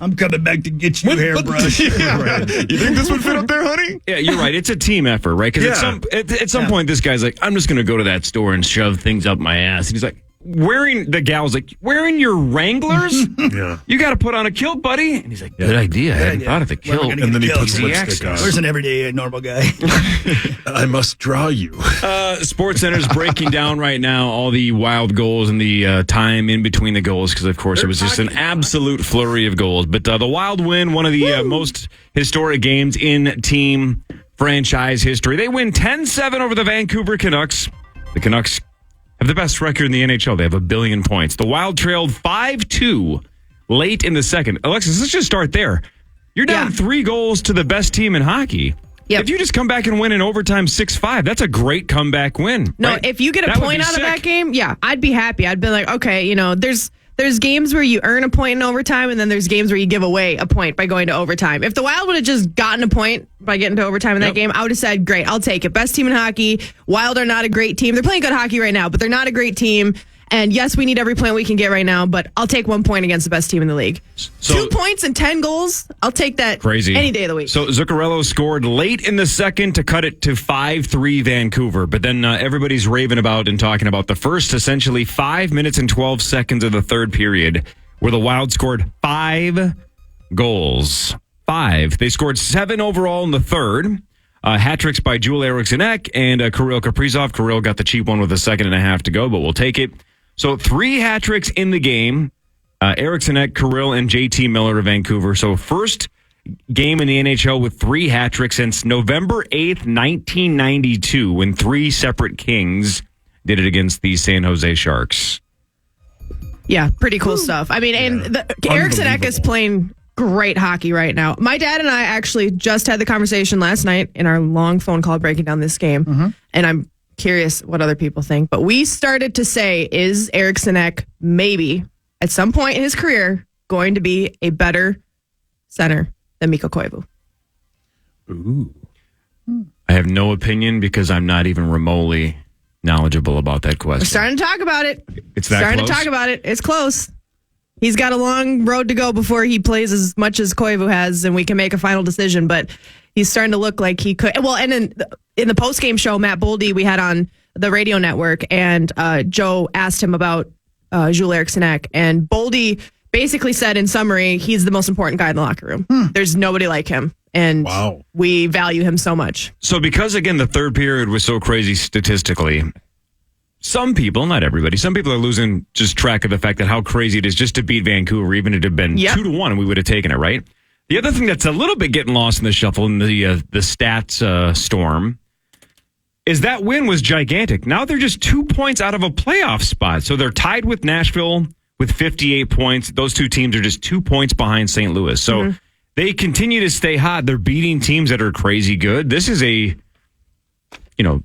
I'm coming back to get you, hairbrush. Right. You think this would fit up there, honey? Yeah, you're right. It's a team effort, right? Because at some point, this guy's like, I'm just going to go to that store and shove things up my ass. And he's like, the gal's like, wearing your Wranglers? Yeah. You got to put on a kilt, buddy. And he's like, good idea. I hadn't thought of the kilt. And then he puts Easy lipstick on. access. Where's an everyday normal guy? I must draw you. Sports Center's breaking down right now all the wild goals and the time in between the goals because, of course, it was just an absolute flurry of goals. But the Wild win one of the most historic games in team franchise history. They win 10-7 over the Vancouver Canucks. The Canucks have the best record in the NHL. They have 1 billion points. The Wild trailed 5-2 late in the second. Alexis, let's just start there. You're down 3 goals to the best team in hockey. Yep. If you just come back and win in overtime 6-5, that's a great comeback win. No, right? if you get a point out of that game, I'd be happy. I'd be like, okay, there's games where you earn a point in overtime, and then there's games where you give away a point by going to overtime. If the Wild would have just gotten a point by getting to overtime in that game, I would have said, great, I'll take it. Best team in hockey. Wild are not a great team. They're playing good hockey right now, but they're not a great team. And yes, we need every point we can get right now, but I'll take 1 point against the best team in the league. So, 2 points and 10 goals, I'll take that crazy any day of the week. So Zuccarello scored late in the second to cut it to 5-3 Vancouver. But then everybody's raving about and talking about the first essentially 5 minutes and 12 seconds of the third period where the Wild scored 5 goals. 5. They scored 7 overall in the third. Hat tricks by Joel Eriksson-Ek and Kirill Kaprizov. Kirill got the cheap one with 1.5 seconds to go, but we'll take it. So 3 hat tricks in the game. Eriksson-Ek, Kirill, and JT Miller of Vancouver. So first game in the NHL with 3 hat tricks since November 8th, 1992, when 3 separate Kings did it against the San Jose Sharks. Yeah, pretty cool stuff. I mean, and Eriksson-Ek is playing great hockey right now. My dad and I actually just had the conversation last night in our long phone call breaking down this game. And I'm curious what other people think. But we started to say, is Eriksson-Ek maybe at some point in his career going to be a better center than Mikko Koivu? Ooh. I have no opinion because I'm not even remotely knowledgeable about that question. We're starting to talk about it. It's that starting close? to talk about it. It's close. He's got a long road to go before he plays as much as Koivu has, and we can make a final decision. But he's starting to look like he could. Well, and in the post-game show, Matt Boldy, we had on the radio network, and Joe asked him about Joel Eriksson-Ek, and Boldy basically said, in summary, he's the most important guy in the locker room. There's nobody like him, and we value him so much. So because, again, the third period was so crazy statistically, some people, not everybody, some people are losing just track of the fact that how crazy it is just to beat Vancouver, even if it had been 2-1 and we would have taken it, right? The other thing that's a little bit getting lost in the shuffle in the stats storm is that win was gigantic. Now they're just 2 points out of a playoff spot. So they're tied with Nashville with 58 points. Those 2 teams are just 2 points behind St. Louis. So they continue to stay hot. They're beating teams that are crazy good. This is a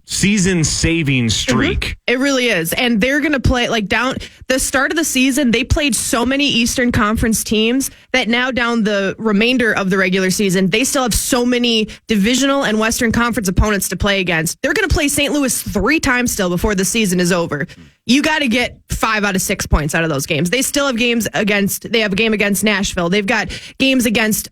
season-saving streak. It really is. And they're going to play, down the start of the season, they played so many Eastern Conference teams that now down the remainder of the regular season, they still have so many divisional and Western Conference opponents to play against. They're going to play St. Louis 3 times still before the season is over. You got to get 5 out of 6 points out of those games. They still have they have a game against Nashville. They've got games against,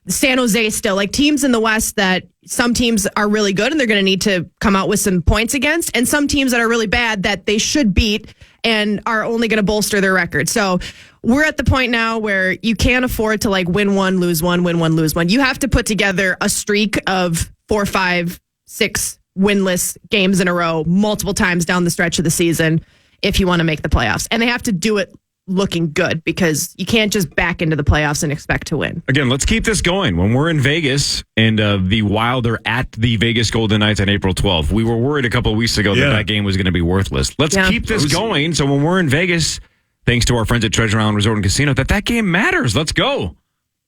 San Jose still, teams in the West that some teams are really good and they're going to need to come out with some points against, and some teams that are really bad that they should beat and are only going to bolster their record. So we're at the point now where you can't afford to win 1, lose 1, win 1, lose 1. You have to put together a streak of 4, 5, 6 winless games in a row multiple times down the stretch of the season if you want to make the playoffs. And they have to do it looking good because you can't just back into the playoffs and expect to win. Again, let's keep this going. When we're in Vegas and the Wild are at the Vegas Golden Knights on April 12th, we were worried a couple of weeks ago that game was going to be worthless. Let's keep this going. So when we're in Vegas, thanks to our friends at Treasure Island Resort and Casino, that game matters. Let's go.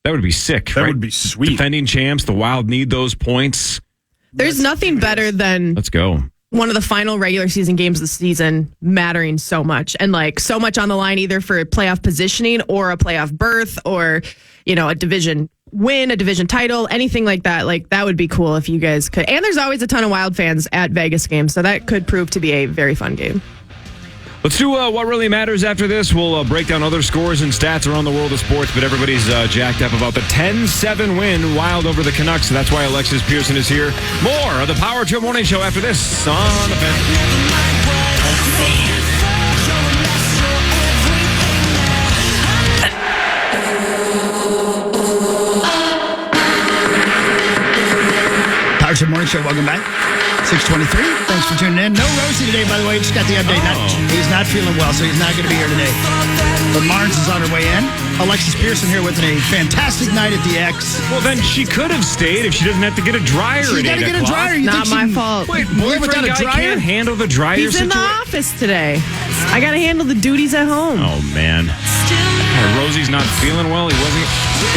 That would be sick. That would be sweet. Defending champs, the Wild need those points. There's nothing better than let's go. One of the final regular season games of the season mattering so much and like so much on the line either for playoff positioning or a playoff berth or, a division win, a division title, anything like that. Like that would be cool if you guys could. And there's always a ton of Wild fans at Vegas games, so that could prove to be a very fun game. Let's do what really matters after this. We'll break down other scores and stats around the world of sports, but everybody's jacked up about the 10-7 win Wild over the Canucks. So that's why Alexis Pearson is here. More of the Power Trip Morning Show after this on the Fan. Power Trip Morning Show, welcome back. 6:23. Thanks for tuning in. No Rosie today, by the way. Just got the update. He's not feeling well, so he's not going to be here today. But Marnes is on her way in. Alexis Pearson here with a fantastic night at the X. Well, then she could have stayed if she doesn't have to get a dryer. She's got to get a dryer. Not my fault. Wait, boyfriend guy can't handle the dryer He's in the office today. I got to handle the duties at home. Oh, man. Rosie's not feeling well. He wasn't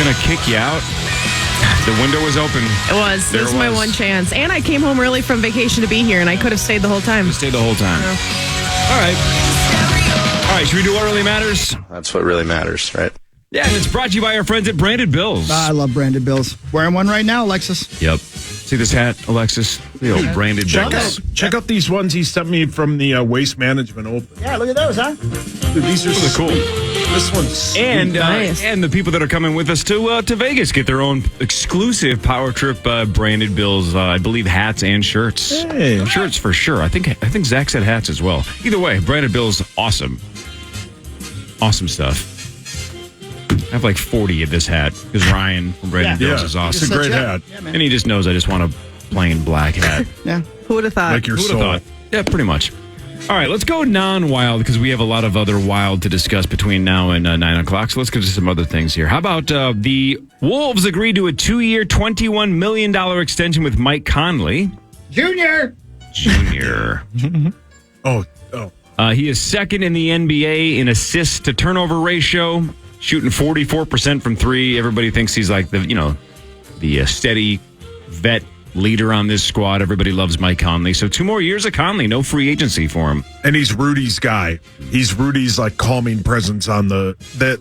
going to kick you out. The window was open. It was. This was my one chance. And I came home early from vacation to be here, and I could have stayed the whole time. Stayed the whole time. Yeah. All right. Should we do what really matters? That's what really matters, right? Yeah, and it's brought to you by our friends at Branded Bills. I love Branded Bills. Wearing one right now, Alexis. Yep. See this hat, Alexis? The old Branded Bills. Check out these ones he sent me from the Waste Management Open. Yeah, look at those, huh? Dude, these are really cool. This one's and nice. And the people that are coming with us to Vegas get their own exclusive Power Trip Branded Bills, I believe hats and shirts. Hey. Shirts for sure. I think Zach said hats as well. Either way, Branded Bills, awesome stuff. I have like 40 of this hat because Ryan from Branded Bills is awesome. It's a great hat. Yeah, man. And he just knows I just want a plain black hat. Yeah. Who would have thought? Like your Who would soul. have thought? Yeah, pretty much. All right, let's go non-wild because we have a lot of other wild to discuss between now and 9 o'clock. So let's get to some other things here. How about the Wolves agreed to a 2-year, $21 million extension with Mike Conley. Junior. Oh. He is second in the NBA in assists to turnover ratio, shooting 44% from three. Everybody thinks he's like the steady vet leader on this squad. Everybody loves Mike Conley. So 2 more years of Conley, no free agency for him. And he's Rudy's guy. He's Rudy's like calming presence on the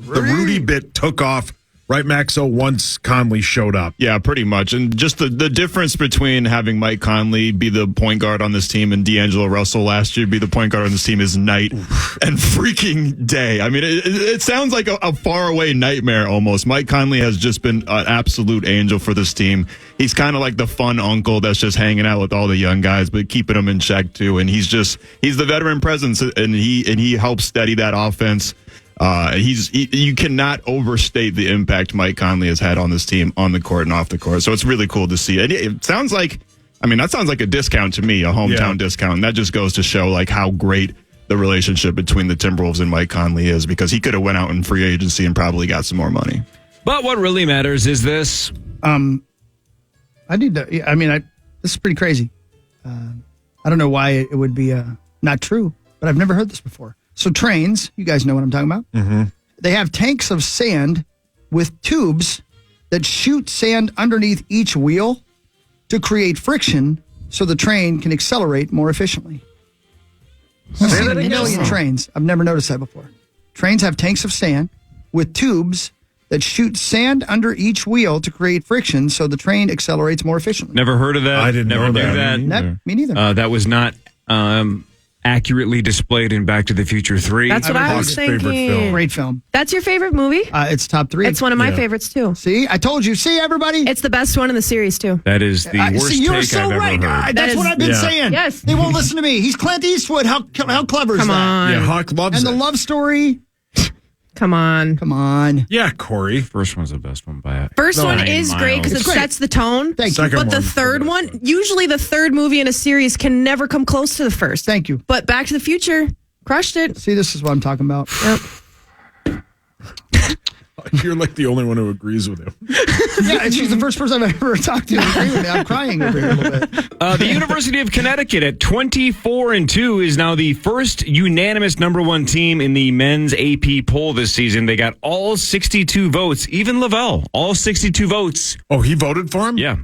Rudy bit took off. Right, Maxo, once Conley showed up. Yeah, pretty much. And just the difference between having Mike Conley be the point guard on this team and D'Angelo Russell last year be the point guard on this team is night and freaking day. I mean, it sounds like a faraway nightmare almost. Mike Conley has just been an absolute angel for this team. He's kind of like the fun uncle that's just hanging out with all the young guys, but keeping them in check too. And he's the veteran presence, and he helps steady that offense. You cannot overstate the impact Mike Conley has had on this team on the court and off the court. So it's really cool to see. And it sounds like, that sounds like a discount to me, a hometown discount. And that just goes to show like how great the relationship between the Timberwolves and Mike Conley is, because he could have went out in free agency and probably got some more money. But what really matters is this. This is pretty crazy. I don't know why it would be not true, but I've never heard this before. So trains, you guys know what I'm talking about? Mm-hmm. They have tanks of sand with tubes that shoot sand underneath each wheel to create friction so the train can accelerate more efficiently. I've seen a million trains. I've never noticed that before. Trains have tanks of sand with tubes that shoot sand under each wheel to create friction so the train accelerates more efficiently. Never heard of that. I didn't Never know knew that. Me neither. That was not accurately displayed in Back to the Future 3. That's what I was thinking. Great film. That's your favorite movie? It's top 3. It's one of my favorites, too. See? I told you. See, everybody? It's the best one in the series, too. That is the worst you're take so I've right. ever heard. That's what I've been saying. Yes. They won't listen to me. He's Clint Eastwood. How clever is Come that? on. Yeah, Hawk loves And it. the love story. Come on. Yeah, Corey. First one's the best one by it. First one is great because it sets the tone. Thank you. But the third one, usually the third movie in a series can never come close to the first. Thank you. But Back to the Future crushed it. See, this is what I'm talking about. Yep. You're like the only one who agrees with him. Yeah, and she's the first person I've ever talked to who agree with me. I'm crying over here a little bit. The University of Connecticut at 24-2 is now the first unanimous number one team in the men's AP poll this season. They got all 62 votes. Even Lavelle, all 62 votes. Oh, he voted for him? Yeah.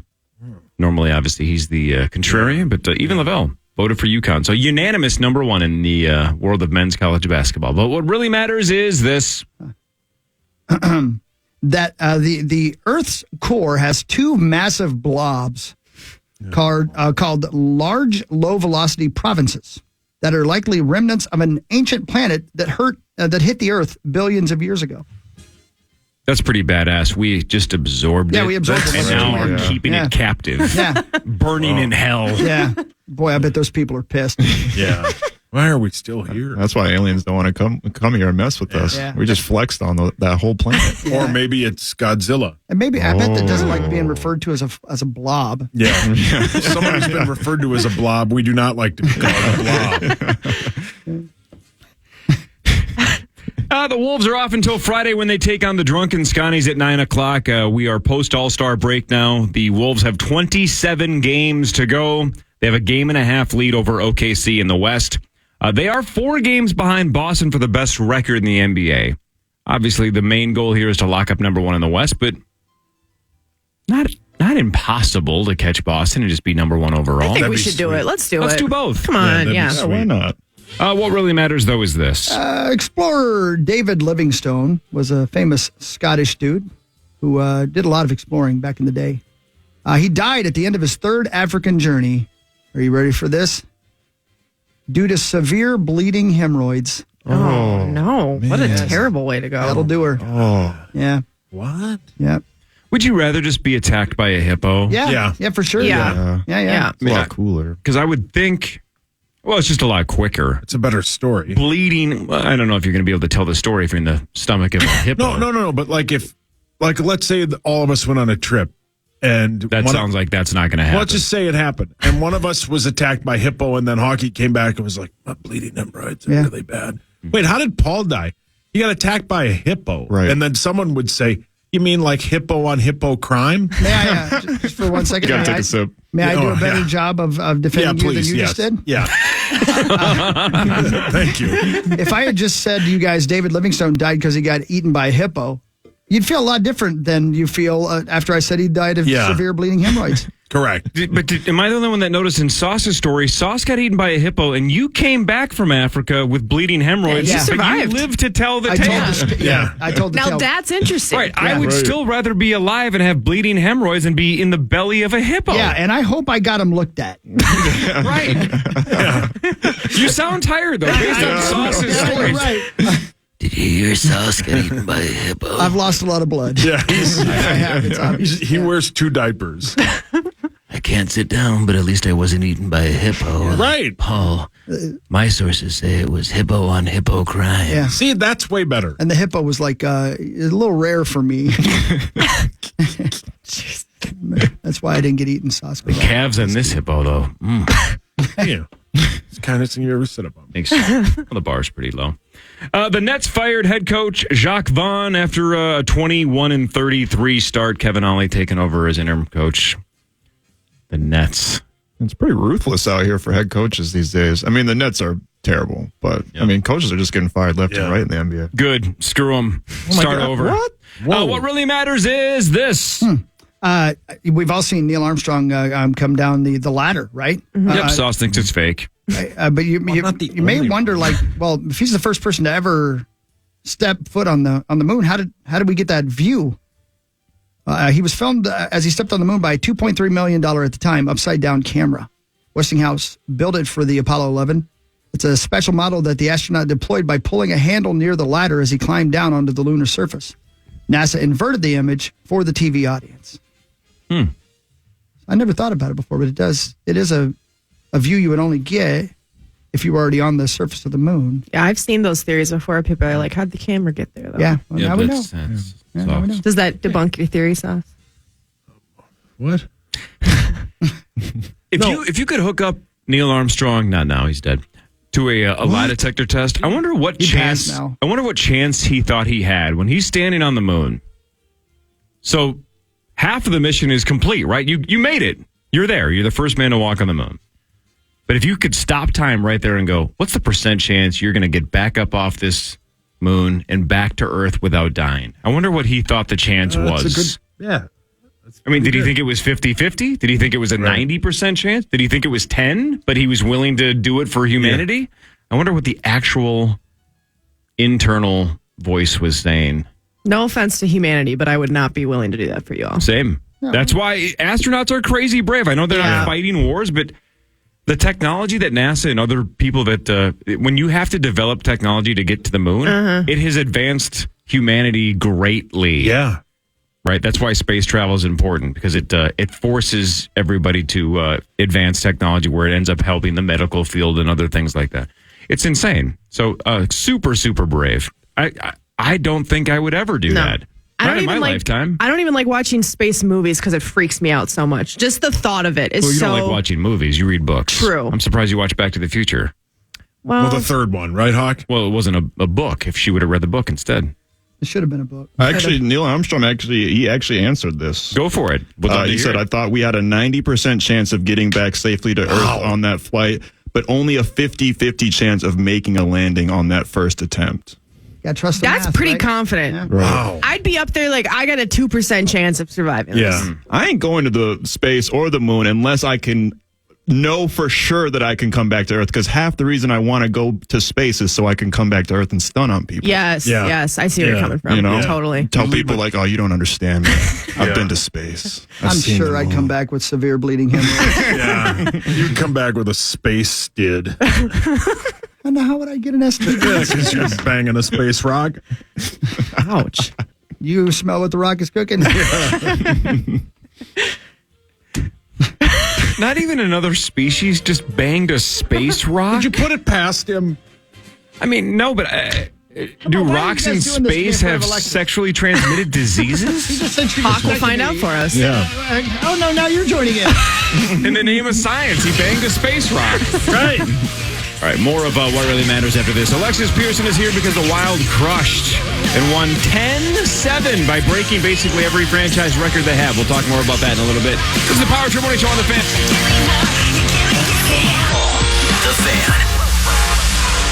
Normally, obviously, he's the contrarian, but even Lavelle voted for UConn. So unanimous number one in the world of men's college basketball. But what really matters is this. That the Earth's core has two massive blobs called large low-velocity provinces that are likely remnants of an ancient planet that hit the Earth billions of years ago. That's pretty badass. We just absorbed it. Yeah, we absorbed it. And now are keeping it captive. Yeah. Burning in hell. Yeah. Boy, I bet those people are pissed. Yeah. Why are we still here? That's why aliens don't want to come here and mess with us. Yeah. We just flexed on that whole planet. Or maybe it's Godzilla. And maybe I bet that doesn't like being referred to as a blob. Yeah. Someone who's been referred to as a blob, we do not like to be called a blob. The Wolves are off until Friday when they take on the Drunken Scotties at 9 o'clock. We are post-All-Star break now. The Wolves have 27 games to go. They have a game-and-a-half lead over OKC in the West. They are 4 games behind Boston for the best record in the NBA. Obviously, the main goal here is to lock up number one in the West, but not impossible to catch Boston and just be number one overall. I think we should do it. Let's do it. Let's do both. Come on, yeah. Why not? What really matters, though, is this. Explorer David Livingstone was a famous Scottish dude who did a lot of exploring back in the day. He died at the end of his third African journey. Are you ready for this? Due to severe bleeding hemorrhoids. Oh, no. Man. What a terrible way to go. That'll do her. Oh. Yeah. What? Yeah. Would you rather just be attacked by a hippo? Yeah. Yeah, for sure. Yeah. Yeah. It's a lot cooler. Because I would think, well, it's just a lot quicker. It's a better story. Bleeding, well, I don't know if you're going to be able to tell the story if you're in the stomach of a hippo. No. But let's say that all of us went on a trip. And that sounds like that's not going to happen. Let's just say it happened. And one of us was attacked by hippo, and then Hockey came back and was like, my bleeding hemorrhoids are really bad. Wait, how did Paul die? He got attacked by a hippo. Right. And then someone would say, you mean like hippo on hippo crime? May I, just for 1 second, You got to take a sip. May I do a better job of defending you than you just did? Yeah. Thank you. If I had just said to you guys, David Livingstone died because he got eaten by a hippo, you'd feel a lot different than you feel after I said he died of severe bleeding hemorrhoids. Correct. But am I the only one that noticed in Sauce's story, Sauce got eaten by a hippo, and you came back from Africa with bleeding hemorrhoids. Yeah, you survived. But you lived to tell the tale. I told the Now tale. that's interesting. Right. I would still rather be alive and have bleeding hemorrhoids than be in the belly of a hippo. Yeah, and I hope I got him looked at. Right. You sound tired, though, based on Sauce's story. Right. Did you hear Sauce got eaten by a hippo? I've lost a lot of blood. Yeah. I have. It's obvious. He wears 2 diapers. I can't sit down, but at least I wasn't eaten by a hippo. Right. Paul, my sources say it was hippo on hippo crime. Yeah. See, that's way better. And the hippo was like a little rare for me. That's why I didn't get eaten, Sauce. The calves on this hippo, though. Yeah. It's the kind of thing you ever sit up on. Well, the bar's pretty low. The Nets fired head coach Jacques Vaughn after a 21-33 start. Kevin Ollie taking over as interim coach. The Nets. It's pretty ruthless out here for head coaches these days. I mean, the Nets are terrible, but I mean, coaches are just getting fired left and right in the NBA. Good. Screw them. Start God. over. What really matters is this. We've all seen Neil Armstrong come down the ladder, right? Yep, Sauce thinks it's fake. But you may wonder, like, well, if he's the first person to ever step foot on the moon, how did we get that view? He was filmed as he stepped on the moon by a $2.3 million at the time upside down camera. Westinghouse built it for the Apollo 11. It's a special model that the astronaut deployed by pulling a handle near the ladder as he climbed down onto the lunar surface. NASA inverted the image for the TV audience. I never thought about it before, but it is a view you would only get if you were already on the surface of the moon. Yeah, I've seen those theories before. People are like, how'd the camera get there, though? Yeah, well, now we know. Now we know. Does that debunk your theory, Sauce? What? If you could hook up Neil Armstrong, not now, he's dead, to a lie detector test. I wonder what chance. Now. I wonder what chance he thought he had when he's standing on the moon. So half of the mission is complete, right? You made it. You're there. You're the first man to walk on the moon. But if you could stop time right there and go, what's the % chance you're going to get back up off this moon and back to Earth without dying? I wonder what he thought the chance was. I mean, did he think it was 50-50? Did he think it was a 90% chance? Did he think it was 10, but he was willing to do it for humanity? Yeah. I wonder what the actual internal voice was saying. No offense to humanity, but I would not be willing to do that for you all. Same. No. That's why astronauts are crazy brave. I know they're not fighting wars, but the technology that NASA and other people that, when you have to develop technology to get to the moon, it has advanced humanity greatly. Yeah. Right, that's why space travel is important, because it forces everybody to advance technology where it ends up helping the medical field and other things like that. It's insane. So super, super brave. I don't think I would ever do that. Not in my lifetime. I don't even like watching space movies because it freaks me out so much. Just the thought of it is you don't like watching movies. You read books. True. I'm surprised you watch Back to the Future. Well, the third one, right, Hawk? Well, it wasn't a book. If she would have read the book instead. It should have been a book. Actually, Neil Armstrong he answered this. Go for it. He said, I thought we had a 90% chance of getting back safely to Earth on that flight, but only a 50-50 chance of making a landing on that first attempt. Yeah, trust the That's math, pretty right? confident. Yeah. Wow. I'd be up there like, I got a 2% chance of surviving this. I ain't going to the space or the moon unless I can know for sure that I can come back to Earth, because half the reason I want to go to space is so I can come back to Earth and stun on people. Yes, I see where you're coming from. You know, totally. Tell people like, oh, you don't understand me. I've been to space. I'm sure I'd come back with severe bleeding hemorrhoids. You'd come back with a space skid. And how would I get an STD? Because you're banging a space rock. Ouch. You smell what the rock is cooking? Not even another species just banged a space rock? Did you put it past him? I mean, no, but do rocks in space have sexually transmitted diseases? Hawk will find out for us. Yeah. Oh, no, now you're joining in. In the name of science, he banged a space rock. Right. All right, more of what really matters after this. Alexis Pearson is here because the Wild crushed and won 10-7 by breaking basically every franchise record they have. We'll talk more about that in a little bit. This is the Power Trip Morning Show on The Fan. The Fan.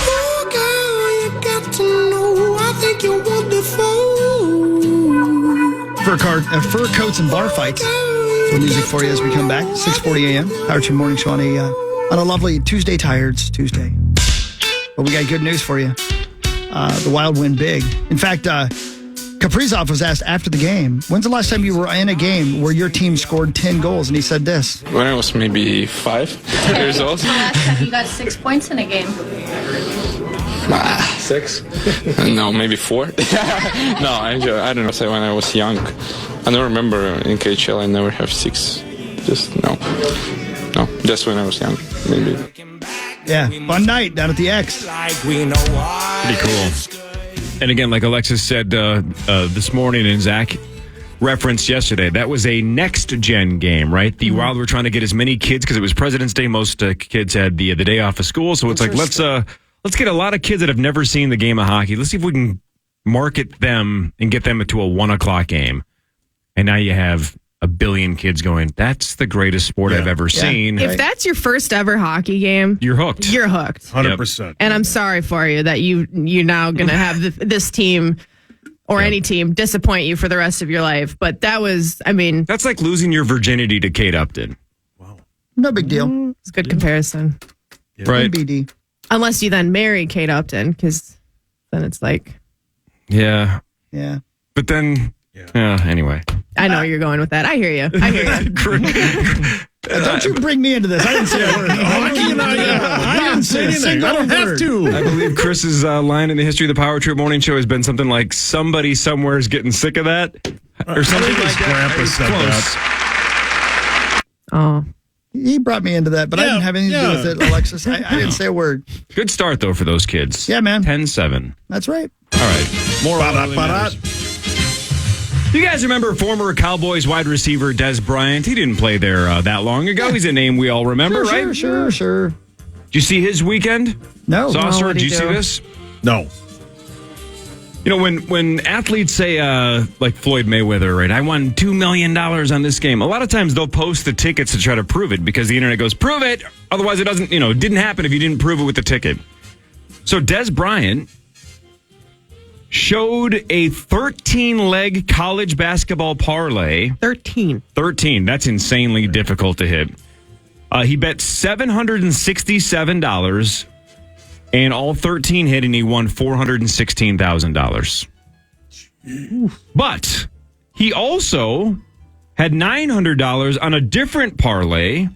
Oh, girl, you got to know, I think you're wonderful. Fur coats and bar fights. So music for you as we come back. 6:40 a.m. Power Trip Morning Show on a lovely Tuesday, Tuesday. But we got good news for you. The Wild win big. In fact, Kaprizov was asked after the game, when's the last time you were in a game where your team scored 10 goals? And he said this. When I was maybe 5 years old. The last time you got 6 points in a game? 6? No, maybe 4. No, I don't know. Say when I was young. I don't remember in KHL I never have 6. Just no, just when I was young, maybe. Yeah, fun night down at the X. Pretty cool. And again, like Alexis said this morning and Zach referenced yesterday, that was a next-gen game, right? The Wild were trying to get as many kids, because it was President's Day. Most kids had the day off of school, so it's like, let's get a lot of kids that have never seen the game of hockey. Let's see if we can market them and get them to a 1 o'clock game. And now you have a billion kids going, that's the greatest sport I've ever seen. If that's your first ever hockey game, you're hooked. You're hooked. 100%. And I'm sorry for you that you're now going to have this team or any team disappoint you for the rest of your life. But that was, I mean... That's like losing your virginity to Kate Upton. Wow. No big deal. It's a good comparison. Yeah. Right. BD. Unless you then marry Kate Upton, because then it's like... Yeah. Yeah. But then... anyway. I know where you're going with that. I hear you. Don't you bring me into this. I didn't say a word. I didn't say anything. I don't have to. I believe Chris's line in the history of the Power Trip Morning Show has been something like, somebody somewhere is getting sick of that. Or something like that. Grandpa said that. Oh. He brought me into that, but I didn't have anything to do with it, Alexis. I didn't say a word. Good start, though, for those kids. Yeah, man. 10-7. That's right. All right. More You guys remember former Cowboys wide receiver Des Bryant? He didn't play there that long ago. He's a name we all remember, right? Sure. Did you see his weekend? No. Saucer, what'd did he you see do? this? No. You know, when athletes say, like Floyd Mayweather, right, I won $2 million on this game, a lot of times they'll post the tickets to try to prove it because the internet goes, prove it. Otherwise, it doesn't, it didn't happen if you didn't prove it with the ticket. So Des Bryant showed a 13-leg college basketball parlay. 13. That's insanely difficult to hit. He bet $767. And all 13 hit, and he won $416,000. But he also had $900 on a different parlay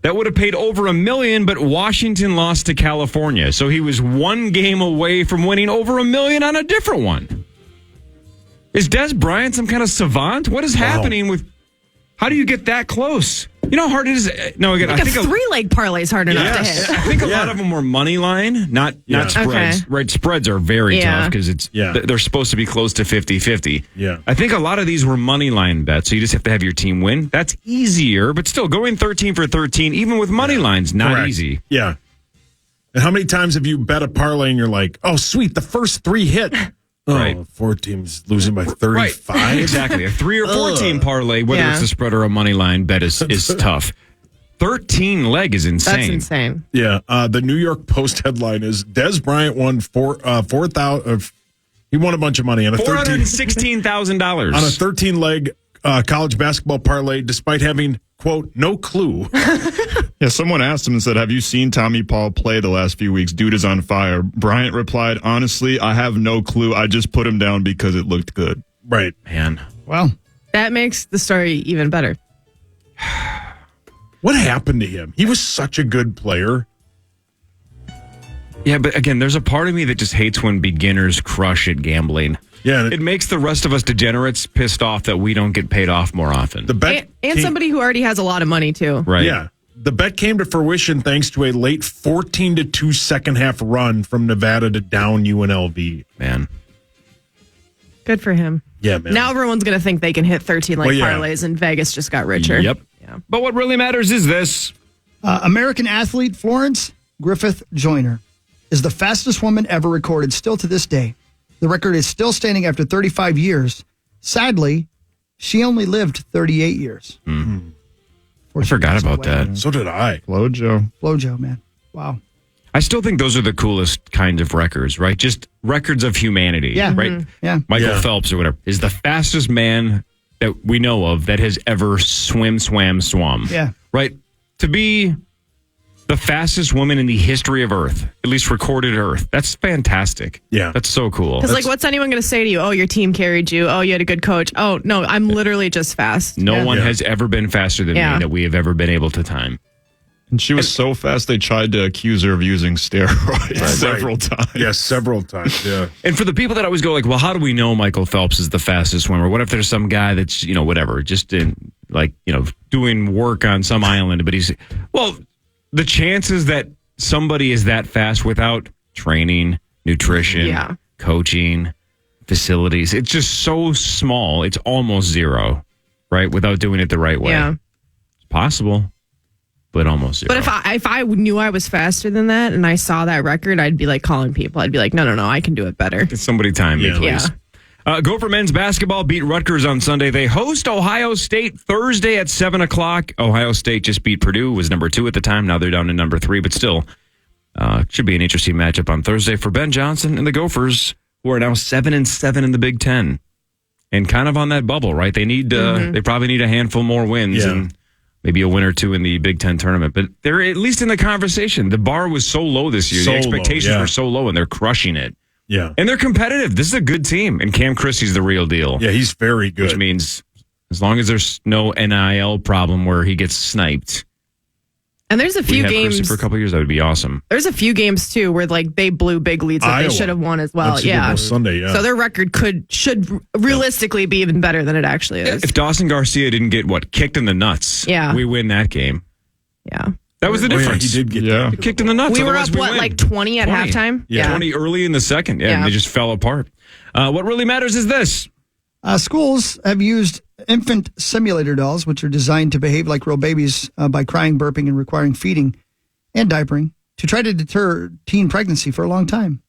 that would have paid over $1 million, but Washington lost to California. So he was one game away from winning over $1 million on a different one. Is Des Bryant some kind of savant? What is happening with... How do you get that close? You know how hard it is? No, again, I think a 3-leg parlay is hard enough to hit. I think a lot of them were money line, not spreads. Okay. Right, spreads are very tough because they're supposed to be close to 50-50. Yeah. I think a lot of these were money line bets, so you just have to have your team win. That's easier, but still, going 13 for 13, even with money lines, not Correct. easy. Yeah. And how many times have you bet a parlay and you're like, oh, sweet, the first 3 hit? Right. 4 teams losing by 35. Right. Exactly. A 3 or 4 team parlay, whether it's a spread or a money line bet, is tough. 13 leg is insane. That's insane. Yeah. The New York Post headline is Des Bryant won 4,000. He won a bunch of money on a $416,000 on a 13-leg college basketball parlay, despite having, quote, no clue. Yeah, someone asked him and said, have you seen Tommy Paul play the last few weeks? Dude is on fire. Bryant replied, honestly, I have no clue. I just put him down because it looked good. Right. Man. Well, that makes the story even better. What happened to him? He was such a good player. Yeah, but again, there's a part of me that just hates when beginners crush at gambling. Yeah. It makes the rest of us degenerates pissed off that we don't get paid off more often. The bet And somebody who already has a lot of money, too. Right. Yeah. The bet came to fruition thanks to a late 14-2 second half run from Nevada to down UNLV. Man. Good for him. Yeah, man. Now everyone's going to think they can hit 13-leg parlays, and Vegas just got richer. Yep. Yeah. But what really matters is this. American athlete Florence Griffith Joyner is the fastest woman ever recorded, still to this day. The record is still standing after 35 years. Sadly, she only lived 38 years. Mm-hmm. I forgot about that. So did I. Flojo, man. Wow. I still think those are the coolest kind of records, right? Just records of humanity, Yeah. right? Mhm. Yeah. Michael Phelps or whatever is the fastest man that we know of that has ever swum. Yeah. Right? To be the fastest woman in the history of Earth, at least recorded Earth. That's fantastic. Yeah. That's so cool. Because, like, what's anyone going to say to you? Oh, your team carried you. Oh, you had a good coach. Oh, no, I'm literally just fast. No one has ever been faster than me Yeah. that we have ever been able to time. And she was so fast, they tried to accuse her of using steroids several times. Yes, several times, yeah. And for the people that always go like, well, how do we know Michael Phelps is the fastest swimmer? What if there's some guy that's, whatever, just in, doing work on some island, but the chances that somebody is that fast without training, nutrition, coaching, facilities, it's just so small. It's almost zero, right? Without doing it the right way. Yeah. It's possible, but almost zero. But if I knew I was faster than that and I saw that record, I'd be like calling people. I'd be like, no, I can do it better. Can somebody time me, please? Yeah. Gopher men's basketball beat Rutgers on Sunday. They host Ohio State Thursday at 7 o'clock. Ohio State just beat Purdue, was number 2 at the time. Now they're down to number 3, but still should be an interesting matchup on Thursday for Ben Johnson and the Gophers, who are now 7-7 in the Big Ten. And kind of on that bubble, right? They need they probably need a handful more wins and maybe a win or two in the Big Ten tournament. But they're at least in the conversation. The bar was so low this year. The expectations were so low, and they're crushing it. Yeah. And they're competitive. This is a good team. And Cam Christie's the real deal. Yeah, he's very good. Which means as long as there's no NIL problem where he gets sniped. And there's a few games Christie for a couple of years. That would be awesome. There's a few games too where they blew big leads that they should have won as well. Super Bowl Sunday, So their record should realistically be even better than it actually is. If Dawson Garcia didn't get kicked in the nuts, we win that game. Yeah. That was the difference. He did get kicked in the nuts. We were Otherwise up, win. like 20 at halftime? Yeah. 20 early in the second. Yeah. And they just fell apart. What really matters is this. Schools have used infant simulator dolls, which are designed to behave like real babies by crying, burping, and requiring feeding and diapering. to try to deter teen pregnancy for a long time.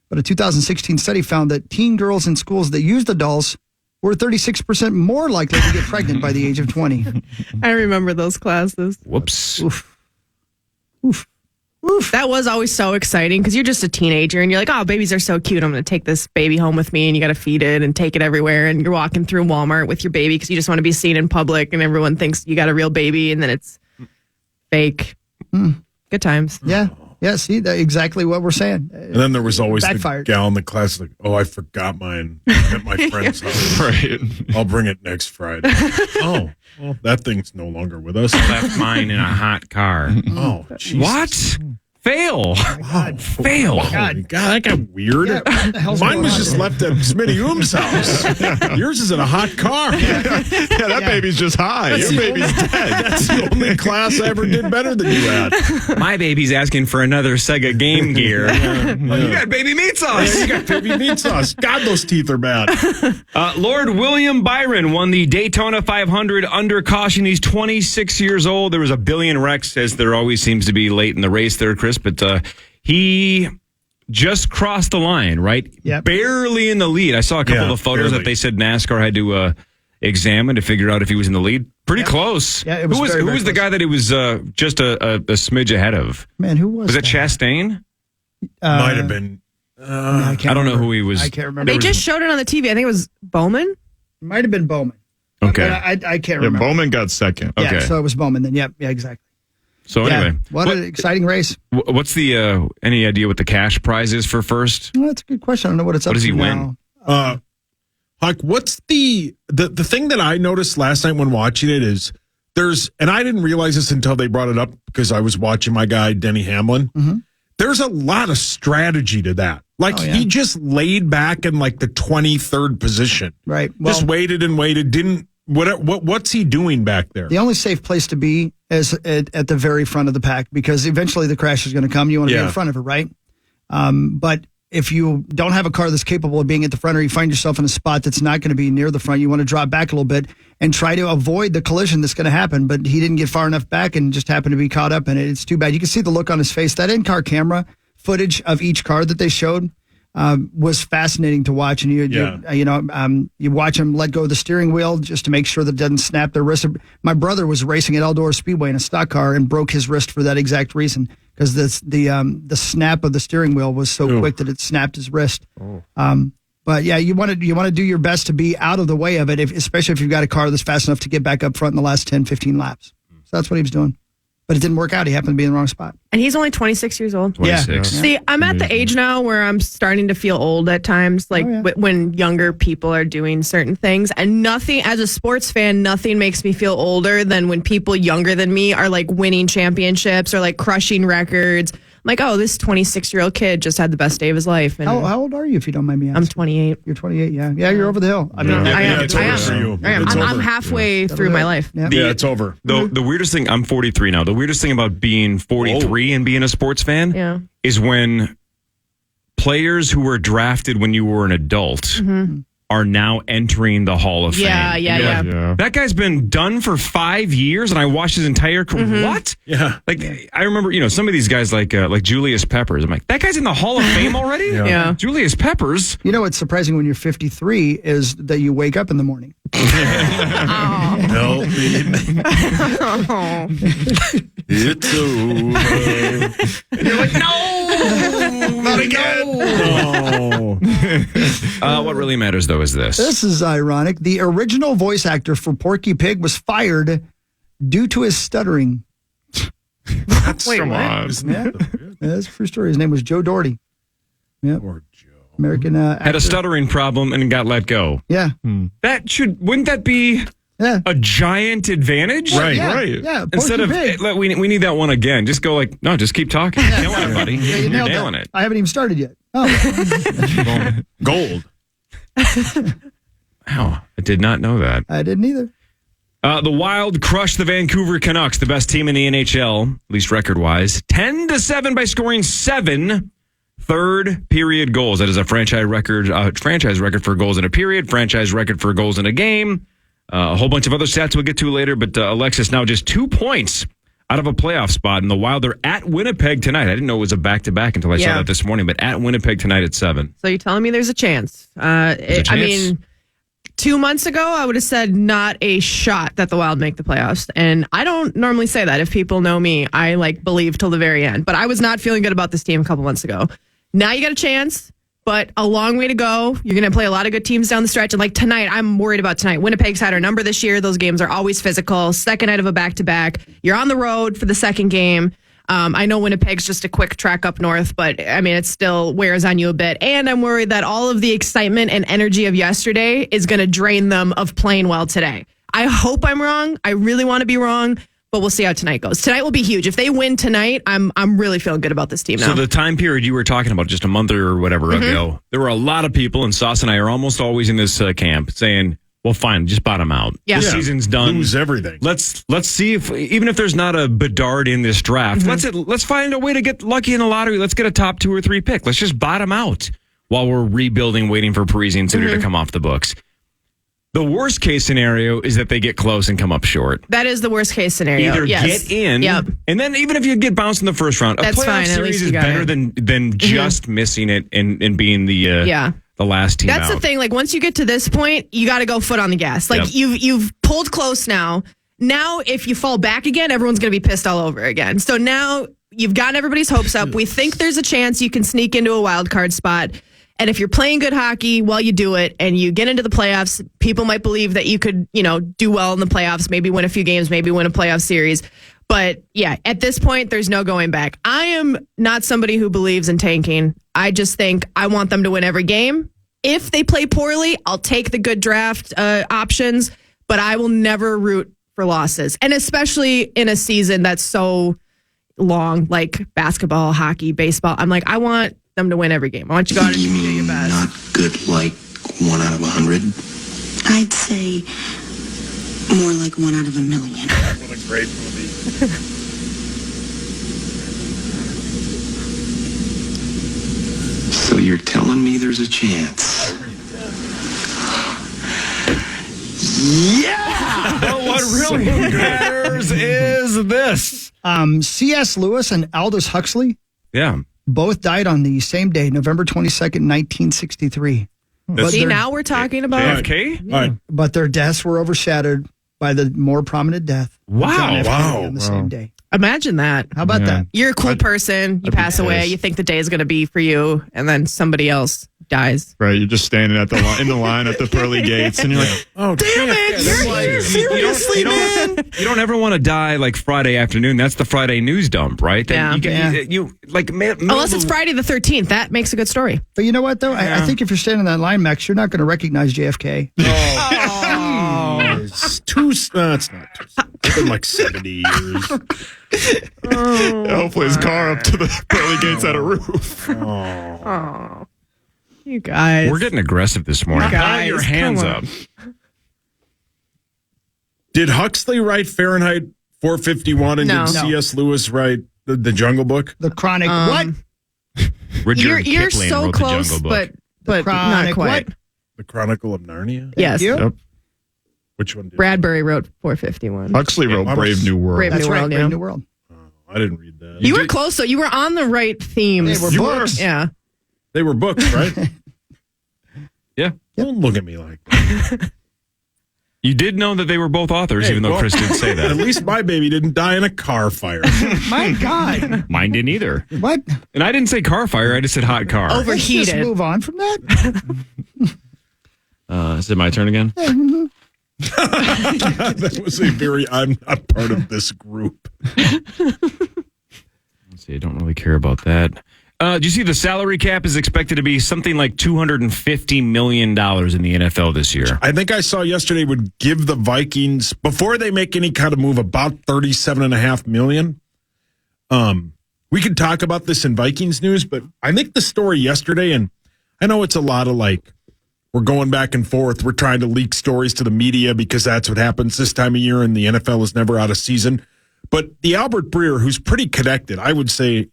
But a 2016 study found that teen girls in schools that used the dolls were 36% more likely to get pregnant by the age of 20. I remember those classes. Whoops. Oof. That was always so exciting because you're just a teenager and you're like, oh, babies are so cute. I'm going to take this baby home with me, and you got to feed it and take it everywhere. And you're walking through Walmart with your baby because you just want to be seen in public, and everyone thinks you got a real baby, and then it's fake. Good times. Yeah. Yeah, see, that's exactly what we're saying. And then there was always Backfired. the gal in the class like, oh, I forgot mine at my friend's house. Right. I'll bring it next Friday. Oh, well, that thing's no longer with us. Left mine in a hot car. Oh, Jesus. What? Fail. Wow. Fail. Oh, God, that got weird. Yeah, what the hell's Mine going was on just here? left at Smitty Oom's house. Yours is in a hot car. That baby's just high. Your baby's dead. That's the only class I ever did better than you at. My baby's asking for another Sega Game Gear. Well, you got baby meat sauce. You got baby meat sauce. God, those teeth are bad. Lord William Byron won the Daytona 500 under caution. He's 26 years old. There was a billion wrecks, as there always seems to be late in the race there, Chris, but he just crossed the line, right? Yep. Barely in the lead. I saw a couple of photos that they said NASCAR had to examine to figure out if he was in the lead. Pretty close. Yeah, it was who was, very, who very was the close. guy that it was just a smidge ahead of? Man, who was Was it Chastain? Might have been. I don't know who he was. I can't remember. They just showed it on the TV. I think it was Bowman. Might have been Bowman. Okay. But I can't Yeah, remember. Bowman got second. Yeah, Okay. so it was Bowman then. Yep. Yeah, exactly. So Yeah, anyway, what an exciting race. what's the any idea what the cash prize is for first? Well, that's a good question. I don't know what it's up What does to he now. win? Like, what's the thing that I noticed last night when watching it is and I didn't realize this until they brought it up because I was watching my guy, Denny Hamlin. Mm-hmm. There's a lot of strategy to that. Like, he just laid back in like the 23rd position. Right. Just waited and waited. What's he doing back there? The only safe place to be is at the very front of the pack because eventually the crash is going to come. You want to be in front of it, right? But if you don't have a car that's capable of being at the front or you find yourself in a spot that's not going to be near the front, you want to drop back a little bit and try to avoid the collision that's going to happen. But he didn't get far enough back and just happened to be caught up in it. It's too bad. You can see the look on his face. That in-car camera footage of each car that they showed was fascinating to watch. And you watch him let go of the steering wheel just to make sure that it doesn't snap their wrist. My brother was racing at Eldora Speedway in a stock car and broke his wrist for that exact reason because the snap of the steering wheel was so quick that it snapped his wrist. But yeah, you want to do your best to be out of the way of it, especially if you've got a car that's fast enough to get back up front in the last 10, 15 laps. So that's what he was doing. But it didn't work out. He happened to be in the wrong spot. And he's only 26 years old. 26. Yeah. See, I'm at the age now where I'm starting to feel old at times, like when younger people are doing certain things. And nothing, as a sports fan, nothing makes me feel older than when people younger than me are like winning championships or like crushing records. I'm like, oh, this 26-year-old kid just had the best day of his life. And How old are you, if you don't mind me asking? I'm 28. You're 28, yeah. Yeah, you're over the hill. I mean, I am. it's over for you. I am. It's I'm over. halfway through my life. Yeah. Yeah, it's over. The weirdest thing, I'm 43 now. The weirdest thing about being 43 and being a sports fan is when players who were drafted when you were an adult are now entering the Hall of Fame. Yeah. That guy's been done for 5 years, and I watched his entire career. What? Yeah. Like, I remember, some of these guys like Julius Peppers. I'm like, that guy's in the Hall of Fame already? Yeah. Julius Peppers. You know what's surprising when you're 53 is that you wake up in the morning. No. It's over. And you're like, no! Not again! No. What really matters, though, is this. This is ironic. The original voice actor for Porky Pig was fired due to his stuttering. Come on. Yeah, that's a true story. His name was Joe Doherty. Yeah. Poor Joe. American actor. Had a stuttering problem and got let go. Yeah. Wouldn't that be a giant advantage? Right. Yeah. Instead of, we need that one again. Just go like, no, just keep talking. Nail it, buddy. Yeah, you You're nailed nailing that. it. I haven't even started yet. Oh. Gold. Wow. I did not know that. I didn't either. The Wild crushed the Vancouver Canucks, the best team in the NHL, at least record-wise, 10-7 by scoring 7 third-period goals. That is a franchise record for goals in a period, franchise record for goals in a game, a whole bunch of other stats we'll get to later. But Alexis, now just 2 points out of a playoff spot in the Wild. They're at Winnipeg tonight. I didn't know it was a back-to-back until I saw that this morning, but at Winnipeg tonight at 7. So you're telling me there's a chance? I mean, 2 months ago, I would have said not a shot that the Wild make the playoffs. And I don't normally say that. If people know me, I believe till the very end. But I was not feeling good about this team a couple months ago. Now you got a chance, but a long way to go. You're going to play a lot of good teams down the stretch. And tonight, I'm worried about tonight. Winnipeg's had our number this year. Those games are always physical. Second night of a back-to-back. You're on the road for the second game. I know Winnipeg's just a quick track up north, but I mean, it still wears on you a bit. And I'm worried that all of the excitement and energy of yesterday is going to drain them of playing well today. I hope I'm wrong. I really want to be wrong, but we'll see how tonight goes. Tonight will be huge. If they win tonight, I'm really feeling good about this team now. So the time period you were talking about just a month or whatever ago, there were a lot of people, and Sauce and I are almost always in this camp saying, well, fine, just bottom out. Yeah. The season's done. Lose everything. Let's see if, even if there's not a Bedard in this draft, let's find a way to get lucky in the lottery. Let's get a top 2 or 3 pick. Let's just bottom out while we're rebuilding, waiting for Parise and Suter to come off the books. The worst case scenario is that they get close and come up short. That is the worst case scenario. Either get in, and then even if you get bounced in the first round, That's a playoff fine. At series least is you got better it. than just missing it and being the last team That's out. the thing. Once you get to this point, you got to go foot on the gas. You've pulled close now. Now, if you fall back again, everyone's going to be pissed all over again. So now you've gotten everybody's hopes up. We think there's a chance you can sneak into a wild card spot. And if you're playing good hockey while you do it and you get into the playoffs, people might believe that you could, do well in the playoffs, maybe win a few games, maybe win a playoff series. But yeah, at this point, there's no going back. I am not somebody who believes in tanking. I just think I want them to win every game. If they play poorly, I'll take the good draft options, but I will never root for losses. And especially in a season that's so long, like basketball, hockey, baseball. I'm I want them to win every game. I want you to go out and do your best. Not good, like 1 out of 100? I'd say more like 1 out of a million. What a great movie. So you're telling me there's a chance? Yeah! But what really matters is this. C.S. Lewis and Aldous Huxley both died on the same day, November 22nd, 1963. See, now we're talking about JFK? Right. But their deaths were overshadowed by the more prominent death. Wow. John F. Kennedy on the same day. Imagine that. How about that? You're a cool person. You pass away. You think the day is going to be for you, and then somebody else dies. Right, you're just standing at in the line at the pearly gates, and you're like, oh, damn it! You're here, seriously, man. You don't ever want to die Friday afternoon. That's the Friday news dump, right? Yeah. Unless it's Friday the 13th. That makes a good story. But you know what, though? I think if you're standing in that line, Max, you're not going to recognize JFK. It's too. It's not too. It's been 70 years. hopefully his car up to the pearly gates had a roof. Oh, you guys. We're getting aggressive this morning. Guys, Put your hands up. Did Huxley write Fahrenheit 451 and No. did C.S. Lewis write the Jungle Book? The Chronic. What? Rudyard You're Kipling so wrote close, the Jungle Book. but not Chronic quite. what? The Chronicle of Narnia? Yes. Yep. Which one did Bradbury wrote 451. Huxley wrote Brave New World. Brave That's New right, World, Brave yeah. New World. I didn't read that. You were close, though. You were on the right themes. They were books. Yeah. They were books, right? Yeah. Don't look at me like that. You did know that they were both authors, Hey, even though well, Chris didn't say At that. least my baby didn't die in a car fire. My God. Mine didn't either. What? And I didn't say car fire. I just said hot car. Let's just Overheated. move on from that. Is it my turn again? That was a very, I'm not part of this group. Let's see. I don't really care about that. Do you see the salary cap is expected to be something like $250 million in the NFL this year? I think I saw yesterday would give the Vikings, before they make any kind of move, about $37.5 million. We could talk about this in Vikings news, but I think the story yesterday, and I know it's a lot of we're going back and forth. We're trying to leak stories to the media because that's what happens this time of year, and the NFL is never out of season. But the Albert Breer, who's pretty connected, I would say,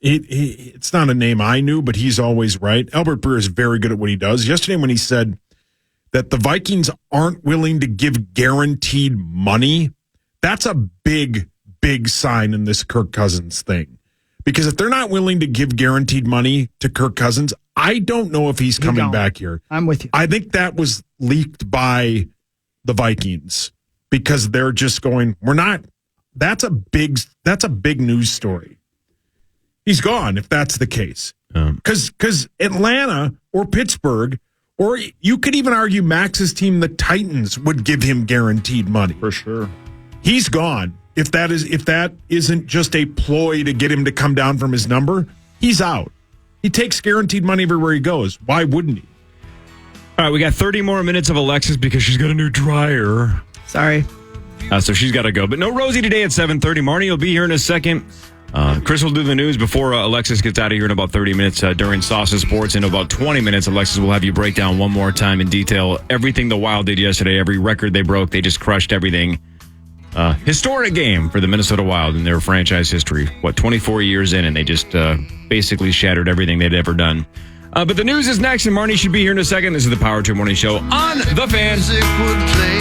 it's not a name I knew, but he's always right. Albert Breer is very good at what he does. Yesterday when he said that the Vikings aren't willing to give guaranteed money, that's a big, big sign in this Kirk Cousins thing. Because if they're not willing to give guaranteed money to Kirk Cousins, I don't know if he's coming back here. I'm with you. I think that was leaked by the Vikings because they're just going, we're not. That's a big news story. He's gone if that's the case. Because Atlanta or Pittsburgh, or you could even argue Max's team, the Titans, would give him guaranteed money. For sure. He's gone. If that isn't just a ploy to get him to come down from his number, he's out. He takes guaranteed money everywhere he goes. Why wouldn't he? All right, we got 30 more minutes of Alexis because she's got a new dryer. Sorry. So she's got to go. But no Rosie today at 7:30. Marnie will be here in a second. Chris will do the news before Alexis gets out of here in about 30 minutes during Sauce Sports. In about 20 minutes, Alexis will have you break down one more time in detail everything the Wild did yesterday, every record they broke. They just crushed everything. Historic game for the Minnesota Wild in their franchise history. 24 years in, and they just basically shattered everything they'd ever done. But the news is next, and Marnie should be here in a second. This is the Power Trip Morning Show on The Fan.